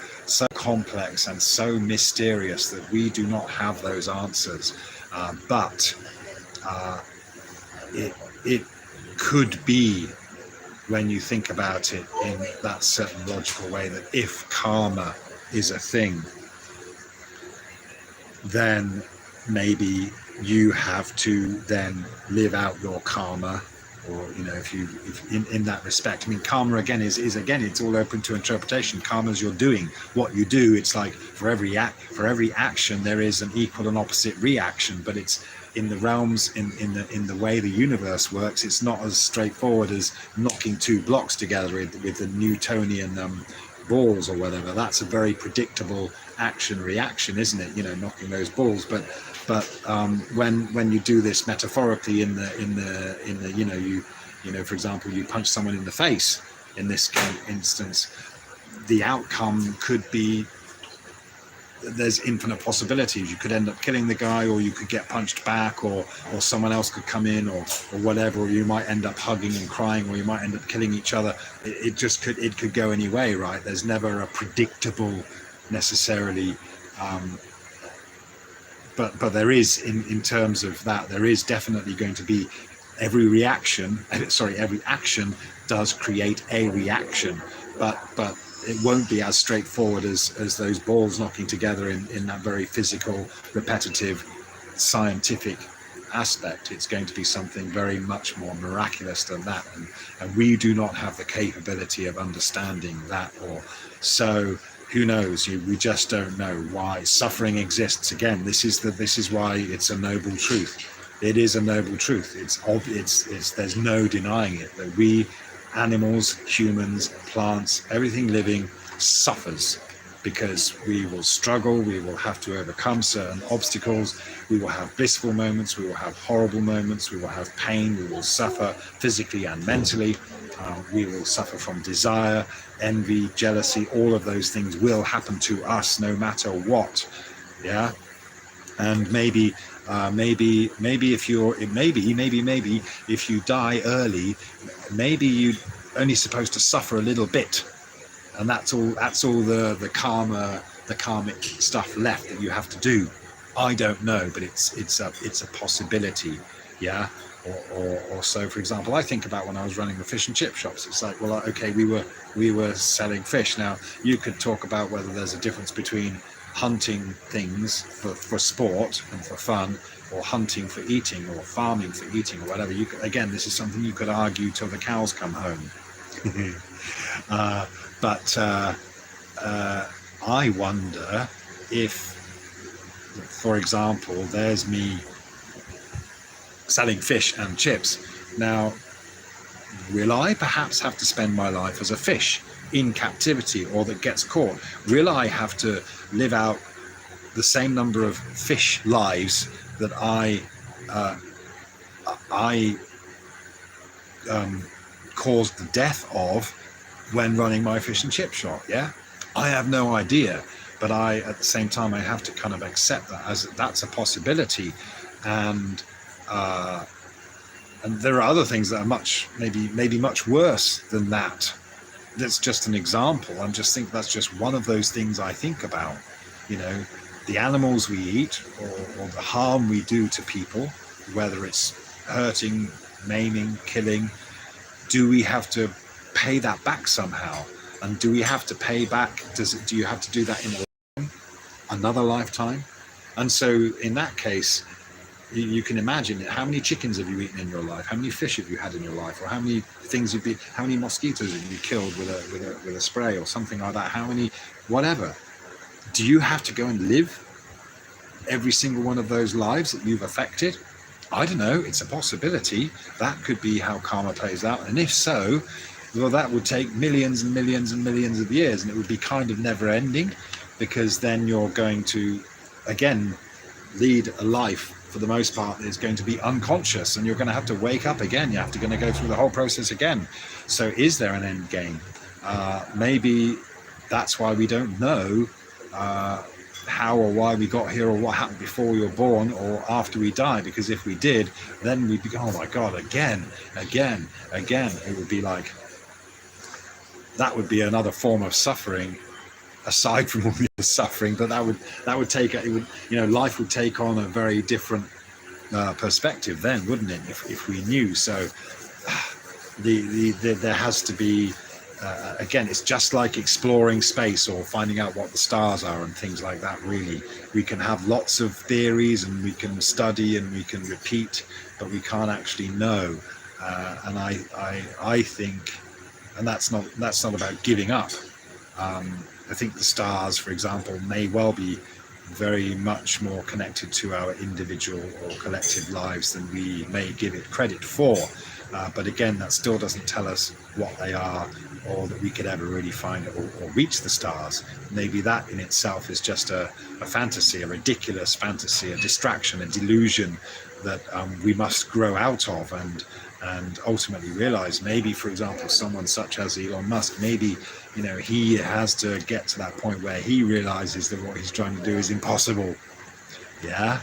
complex and so mysterious that we do not have those answers. But it could be, when you think about it in that certain logical way, that if karma is a thing, then maybe you have to then live out your karma, or if in that respect. I mean, karma again is it's all open to interpretation. Karma is you're doing what you do. It's like for every action there is an equal and opposite reaction, but it's in the realms, in the way the universe works, it's not as straightforward as knocking two blocks together with the Newtonian balls or whatever. That's a very predictable action reaction, isn't it? Knocking those balls. But when you do this metaphorically in the for example, you punch someone in the face in this kind of instance, the outcome could be, there's infinite possibilities. You could end up killing the guy, or you could get punched back, or someone else could come in, or whatever, or you might end up hugging and crying, or you might end up killing each other. It could go any way, right? There's never a predictable necessarily, but there is, in terms of that, there is definitely going to be every action does create a reaction, but it won't be as straightforward as those balls knocking together in that very physical, repetitive, scientific aspect. It's going to be something very much more miraculous than that, and we do not have the capability of understanding that. Or so, who knows? We just don't know why suffering exists. Again, this is why it's a noble truth. It is a noble truth. It's there's no denying it, that we, animals, humans, plants, everything living suffers, because we will struggle, we will have to overcome certain obstacles, we will have blissful moments, we will have horrible moments, we will have pain, we will suffer physically and mentally, we will suffer from desire, envy, jealousy. All of those things will happen to us no matter what. Yeah. And maybe if you die early, maybe you're only supposed to suffer a little bit, and that's all the karmic stuff left that you have to do. I don't know, but it's a possibility. Yeah. Or so, for example, I think about when I was running the fish and chip shops. It's like, well, okay, we were selling fish. Now you could talk about whether there's a difference between hunting things for sport and for fun, or hunting for eating, or farming for eating, or whatever. Again, this is something you could argue till the cows come home. But I wonder if, for example, there's me selling fish and chips. Now, will I perhaps have to spend my life as a fish in captivity, or that gets caught? Will I have to live out the same number of fish lives that I caused the death of when running my fish and chip shop? Yeah, I have no idea, but at the same time, I have to kind of accept that as that's a possibility. And there are other things that are maybe much worse than that. That's just an example. I just think that's just one of those things I think about. The animals we eat, or the harm we do to people, whether it's hurting, maiming, killing, do we have to pay that back somehow? And do we have to pay back? Do you have to do that in another lifetime? And so in that case, you can imagine how many chickens have you eaten in your life? How many fish have you had in your life? Or how many things how many mosquitoes have you killed with a spray or something like that? How many, whatever. Do you have to go and live every single one of those lives that you've affected? I don't know. It's a possibility. That could be how karma plays out. And if so, well, that would take millions and millions and millions of years, and it would be kind of never ending, because then you're going to, again, lead a life, for the most part, that is going to be unconscious, and you're going to have to wake up again. You're going to go through the whole process again. So is there an end game? Maybe that's why we don't know how or why we got here, or what happened before we were born or after we die, because if we did, then we'd be, oh my God, again. It would be like, that would be another form of suffering aside from all the suffering, but that would take it would, life would take on a very different perspective then, wouldn't it, if we knew? So there has to be again, it's just like exploring space or finding out what the stars are and things like that. Really, we can have lots of theories and we can study and we can repeat, but we can't actually know. And I think, and that's not about giving up. I think the stars, for example, may well be very much more connected to our individual or collective lives than we may give it credit for. But again, that still doesn't tell us what they are, or that we could ever really find or reach the stars. Maybe that in itself is just a fantasy, a ridiculous fantasy, a distraction, a delusion that we must grow out of and ultimately realize. Maybe, for example, someone such as Elon Musk, maybe he has to get to that point where he realizes that what he's trying to do is impossible. Yeah.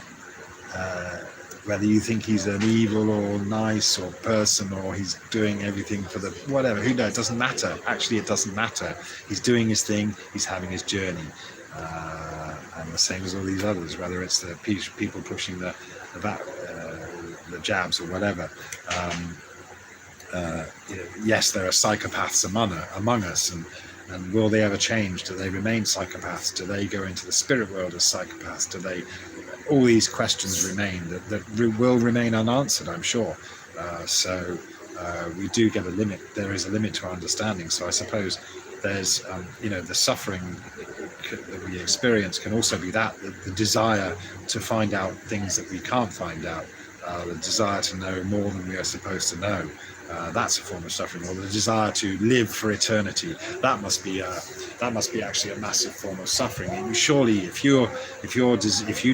Whether you think he's an evil or nice or person, or he's doing everything for the whatever, who knows? It doesn't matter. Actually, it doesn't matter. He's doing his thing. He's having his journey, and the same as all these others. Whether it's the people pushing the jabs or whatever. Yes, there are psychopaths among us, and will they ever change? Do they remain psychopaths? Do they go into the spirit world as psychopaths? Do they? All these questions remain that will remain unanswered, I'm sure. So we do get a limit. There is a limit to our understanding. So I suppose there's, the suffering that we experience can also be that the desire to find out things that we can't find out, the desire to know more than we are supposed to know. That's a form of suffering, or the desire to live for eternity. That must be actually a massive form of suffering. And surely, if you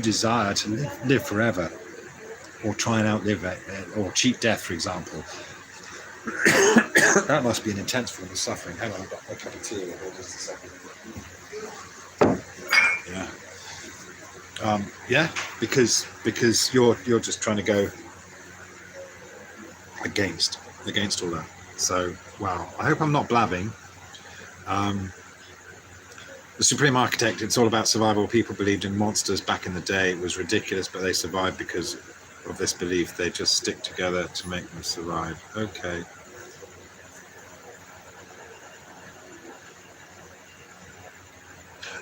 desire to live forever, or try and outlive it, or cheat death, for example, that must be an intense form of suffering. Hang on, I've got a cup of tea here. Just a second. Yeah. Because you're just trying to go against all that. So, wow, I hope I'm not blabbing. The Supreme Architect, it's all about survival. People believed in monsters back in the day. It was ridiculous, but they survived because of this belief. They just stick together to make them survive. Okay.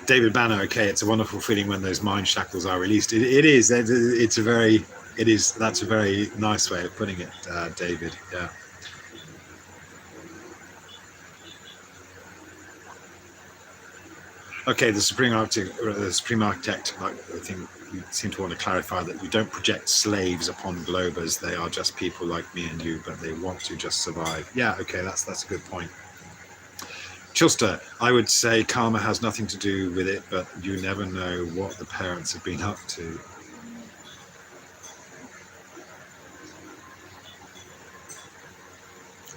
David Banner, okay, it's a wonderful feeling when those mind shackles are released. It is. That's a very nice way of putting it, David. Yeah. Okay, the Supreme Architect, I think you seem to want to clarify that you don't project slaves upon globers. They are just people like me and you, but they want to just survive. Yeah, okay, that's a good point. Chilster, I would say karma has nothing to do with it, but you never know what the parents have been up to.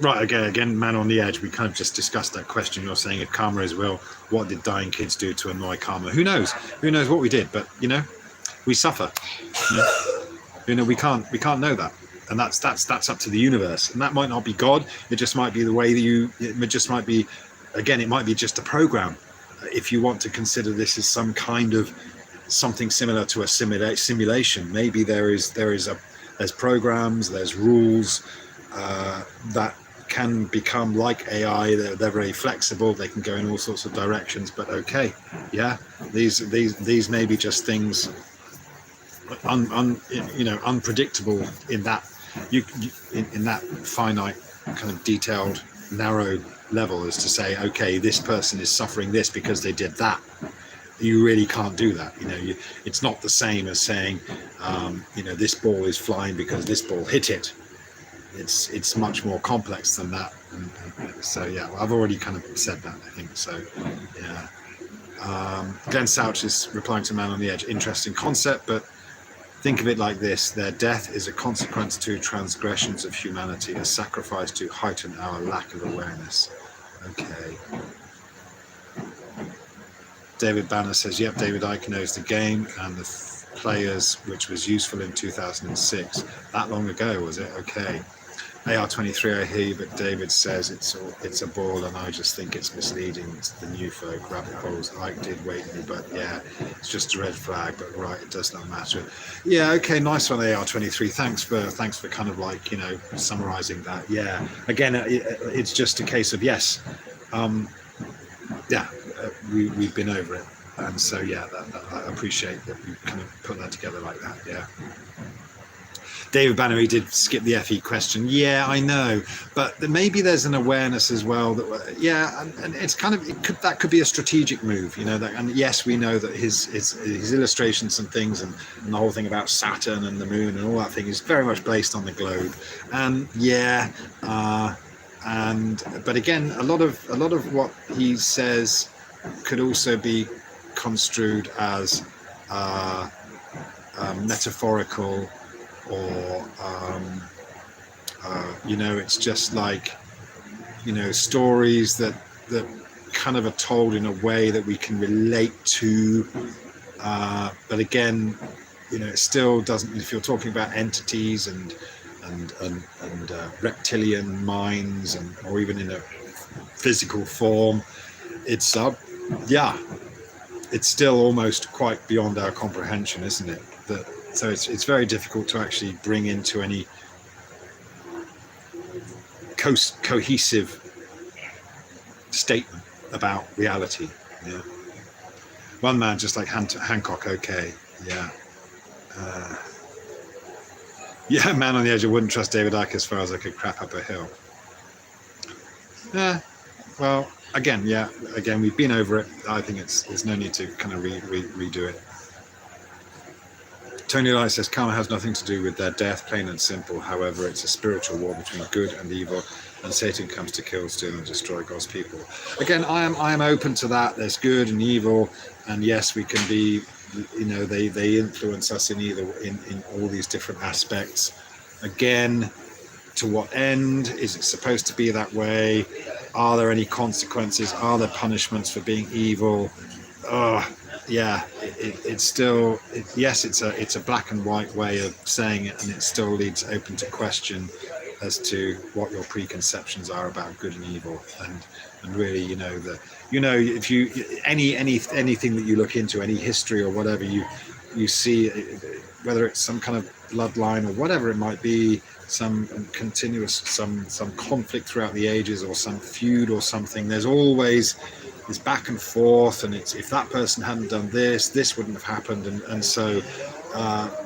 Right, again, man on the edge. We kind of just discussed that question. You're saying if karma is real, what did dying kids do to annoy karma? Who knows? Who knows what we did? But we suffer. We can't know that, and that's up to the universe. And that might not be God. It just might be the way that it just might be. Again, it might be just a program. If you want to consider this as some kind of something similar to a simulation, maybe there's programs, there's rules that can become like AI. They're very flexible. They can go in all sorts of directions. But okay, yeah, these may be just things unpredictable in that in that finite kind of detailed narrow level, as to say, okay, this person is suffering this because they did that. You really can't do that. It's not the same as saying, this ball is flying because this ball hit it. It's much more complex than that. And so yeah, well, I've already kind of said that, I think. So yeah. Glenn Souch is replying to Man on the Edge. Interesting concept, but think of it like this: their death is a consequence to transgressions of humanity, a sacrifice to heighten our lack of awareness. Okay. David Banner says, yep, David Icke knows the game and the players, which was useful in 2006. That long ago, was it? Okay. AR23, I hear you, but David says it's a ball, and I just think it's misleading. It's the new folk, rabbit balls. Ike did wake me, but yeah, it's just a red flag. But right, it does not matter. Yeah, okay, nice one, AR23. Thanks for kind of like, summarising that. Yeah, again, it's just a case of yes, we've been over it, and so yeah, I appreciate that we kind of put that together like that. Yeah. David Banner, he did skip the FE question. Yeah, I know, but maybe there's an awareness as well that, yeah, and it's kind of, that could be a strategic move, that, and yes, we know that his illustrations and things, and the whole thing about Saturn and the moon and all that thing is very much based on the globe, and yeah, but again, a lot of what he says could also be construed as metaphorical, or it's just like, stories that kind of are told in a way that we can relate to, but again, it still doesn't, if you're talking about entities and reptilian minds, or even in a physical form, it's it's still almost quite beyond our comprehension, isn't it? So it's very difficult to actually bring into any cohesive statement about reality. Yeah. One man, just like Hancock. Okay. Yeah. Yeah, Man on the Edge. I wouldn't trust David Icke as far as I could crap up a hill. Yeah. Well, again, we've been over it. I think there's no need to kind of redo it. Tony Light says, karma has nothing to do with their death, plain and simple. However, it's a spiritual war between good and evil, and Satan comes to kill, steal, and destroy God's people. Again, I am open to that. There's good and evil, and yes, we can be, they influence us in all these different aspects. Again, to what end? Is it supposed to be that way? Are there any consequences? Are there punishments for being evil? Yeah, it's still, yes, it's a black and white way of saying it, and it still leaves open to question as to what your preconceptions are about good and evil, and really, if you anything that you look into, any history or whatever, you see, whether it's some kind of bloodline or whatever it might be, some continuous some conflict throughout the ages, or some feud or something. There's always this back and forth, and it's, if that person hadn't done this wouldn't have happened, and so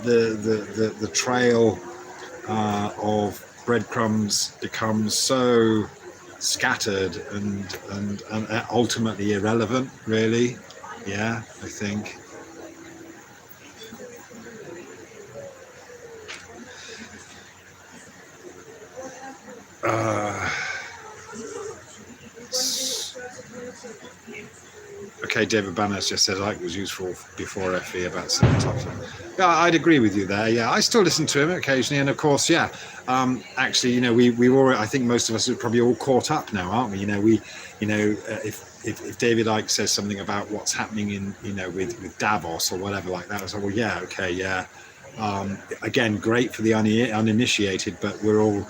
the trail of breadcrumbs becomes so scattered and ultimately irrelevant, really. Yeah, I think. Okay, David Banner just said Ike was useful before FE about certain topics. Yeah, I'd agree with you there. Yeah, I still listen to him occasionally, and of course, yeah. Actually, we were. I think most of us are probably all caught up now, aren't we? If David Icke says something about what's happening in, with Davos or whatever like that, I was like, well, yeah, okay, yeah. Again, great for the uninitiated, but we're all.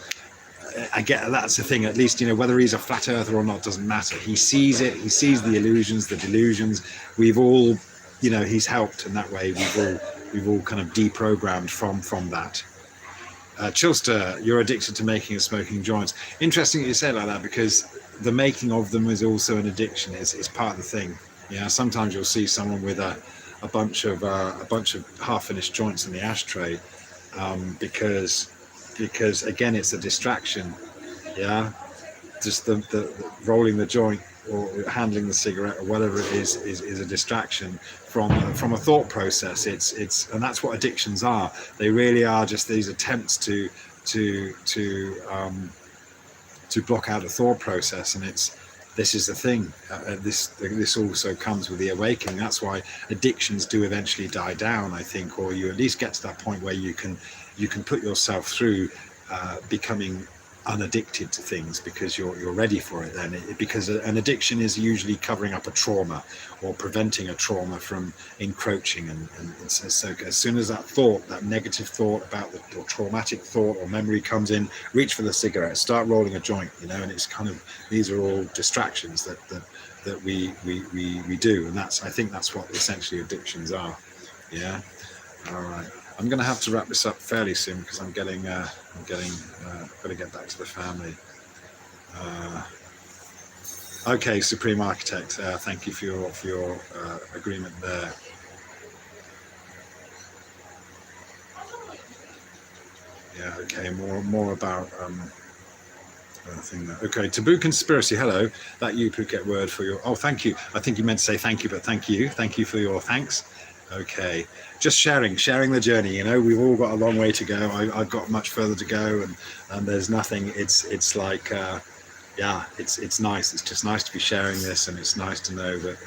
I get that's the thing. At least whether he's a flat earther or not doesn't matter. He sees it. He sees the illusions, the delusions. We've all, he's helped in that way. We've all kind of deprogrammed from that. Chilster, you're addicted to making and smoking joints. Interesting that you say it like that, because the making of them is also an addiction. It's part of the thing. Yeah, sometimes you'll see someone with a bunch of half-finished joints in the ashtray, because again, it's a distraction. Yeah, just the rolling the joint or handling the cigarette or whatever it is a distraction from a thought process. It's and that's what addictions are. They really are just these attempts to block out a thought process. And this is the thing. This also comes with the awakening. That's why addictions do eventually die down, I think, or you at least get to that point where you can put yourself through becoming unaddicted to things, because you're ready for it then. Because an addiction is usually covering up a trauma or preventing a trauma from encroaching, and so as soon as that thought, that negative thought about or traumatic thought or memory comes in, reach for the cigarette, start rolling a joint, and it's kind of, these are all distractions that we do, and I think that's what essentially addictions are. Yeah. All right. I'm going to have to wrap this up fairly soon, because I'm got to get back to the family. Okay, Supreme Architect, thank you for your agreement there. Yeah. Okay. More about thing there. Okay. Taboo Conspiracy. Hello. That you Phuket word for your. Oh, thank you. I think you meant to say thank you, but thank you for your thanks. Okay, just sharing the journey. We've all got a long way to go. I've got much further to go, and there's nothing. It's like, yeah, it's nice. It's just nice to be sharing this, and it's nice to know that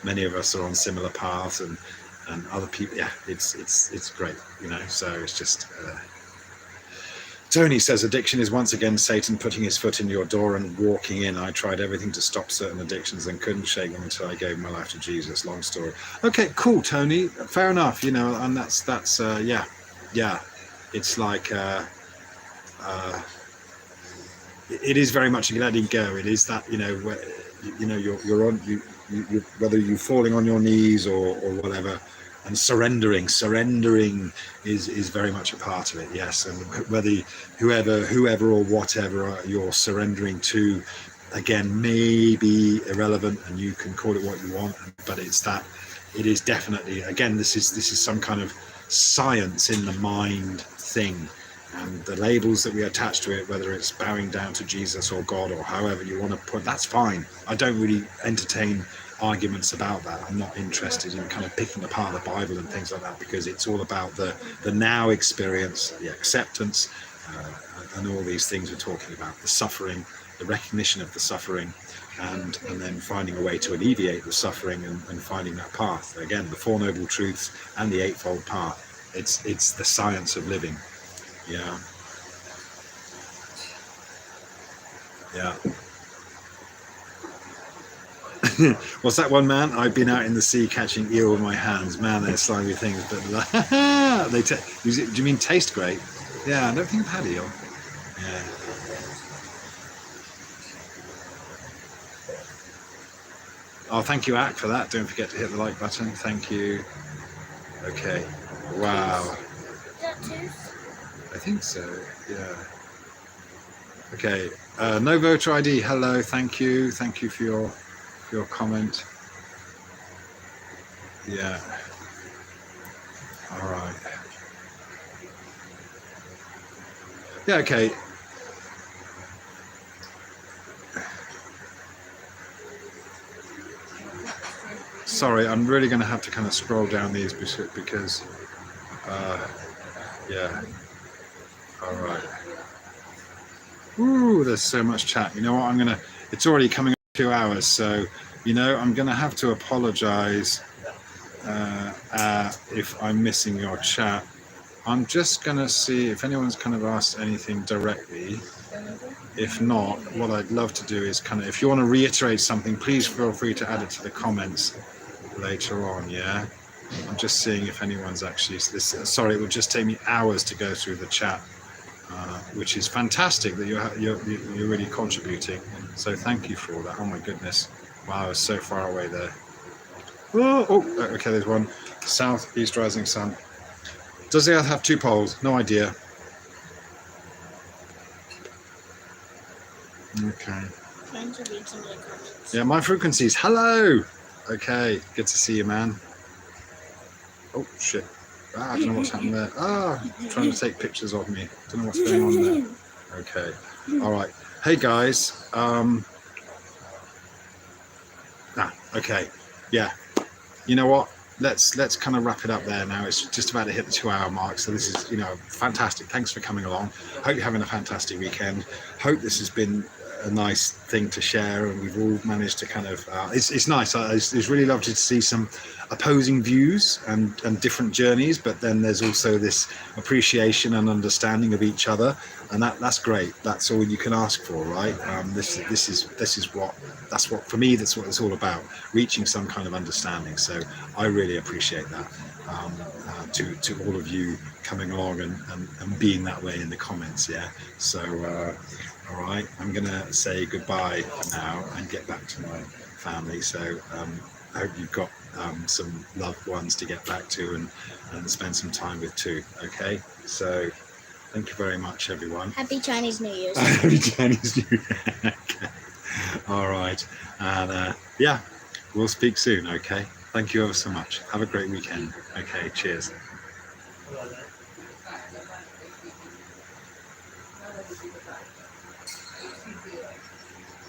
many of us are on similar paths, and other people. Yeah, it's great. So it's just. Tony says, addiction is once again Satan putting his foot in your door and walking in. I tried everything to stop certain addictions and couldn't shake them until I gave my life to Jesus. Long story. Okay, cool, Tony. Fair enough. And that's yeah. It's like it is very much letting go. It is that you're on you whether you're falling on your knees or whatever. And surrendering is very much a part of it, yes. And whether whoever or whatever you're surrendering to, again, may be irrelevant, and you can call it what you want, but it is definitely, again, this is some kind of science in the mind thing, and the labels that we attach to it, whether it's bowing down to Jesus or God or however you want to put, that's fine. I don't really entertain arguments about that. I'm not interested in kind of picking apart the Bible and things like that, because it's all about the now experience, the acceptance, and all these things we're talking about, the suffering, the recognition of the suffering, and then finding a way to alleviate the suffering, and finding that path. Again, the Four Noble Truths and the Eightfold Path. It's the science of living. Yeah. What's that one, man? I've been out in the sea catching eel with my hands. Man, they're slimy things, but do you mean taste great? Yeah, I don't think I've had eel. Yeah. Oh, thank you, Ak, for that. Don't forget to hit the like button. Thank you. Okay. Wow. Is that tooth? I think so. Yeah. Okay. No voter ID. Hello. Thank you. Thank you for your comment. Yeah. All right. Yeah. Okay. Sorry, I'm really going to have to kind of scroll down these because yeah. All right. Ooh, there's so much chat. You know what? It's already coming up 2 hours, so I'm going to have to apologize if I'm missing your chat. I'm just going to see if anyone's kind of asked anything directly. If not, what I'd love to do is kind of, if you want to reiterate something, please feel free to add it to the comments later on. Yeah, I'm just seeing if anyone's actually sorry, it will just take me hours to go through the chat, which is fantastic that you're really contributing, so thank you for all that. Oh my goodness, wow, I was so far away there. Oh, okay, there's one. South, east, rising sun. Does the earth have two poles? No idea. Okay. Trying to read some of the comments. Yeah, my frequencies. Hello. Okay, good to see you, man. Oh shit. Ah, I don't know what's happened there. Ah, trying to take pictures of me. Don't know what's going on there. Okay. All right. Hey guys. Okay. Yeah. You know what? Let's kind of wrap it up there now. It's just about to hit the 2-hour mark. So this is, fantastic. Thanks for coming along. Hope you're having a fantastic weekend. Hope this has been a nice thing to share, and we've all managed to kind of. It's nice. It's really lovely to see some opposing views and different journeys, but then there's also this appreciation and understanding of each other, and that's great. That's all you can ask for, right? This is what for me. That's what it's all about, reaching some kind of understanding. So I really appreciate that. To all of you coming along and being that way in the comments. Yeah. So. All right, I'm going to say goodbye for now and get back to my family. So I hope you've got some loved ones to get back to and spend some time with too. Okay, so thank you very much, everyone. Happy Chinese New Year's. Happy Chinese New Year. Okay. All right, and yeah, we'll speak soon. Okay, thank you ever so much. Have a great weekend. Okay, cheers.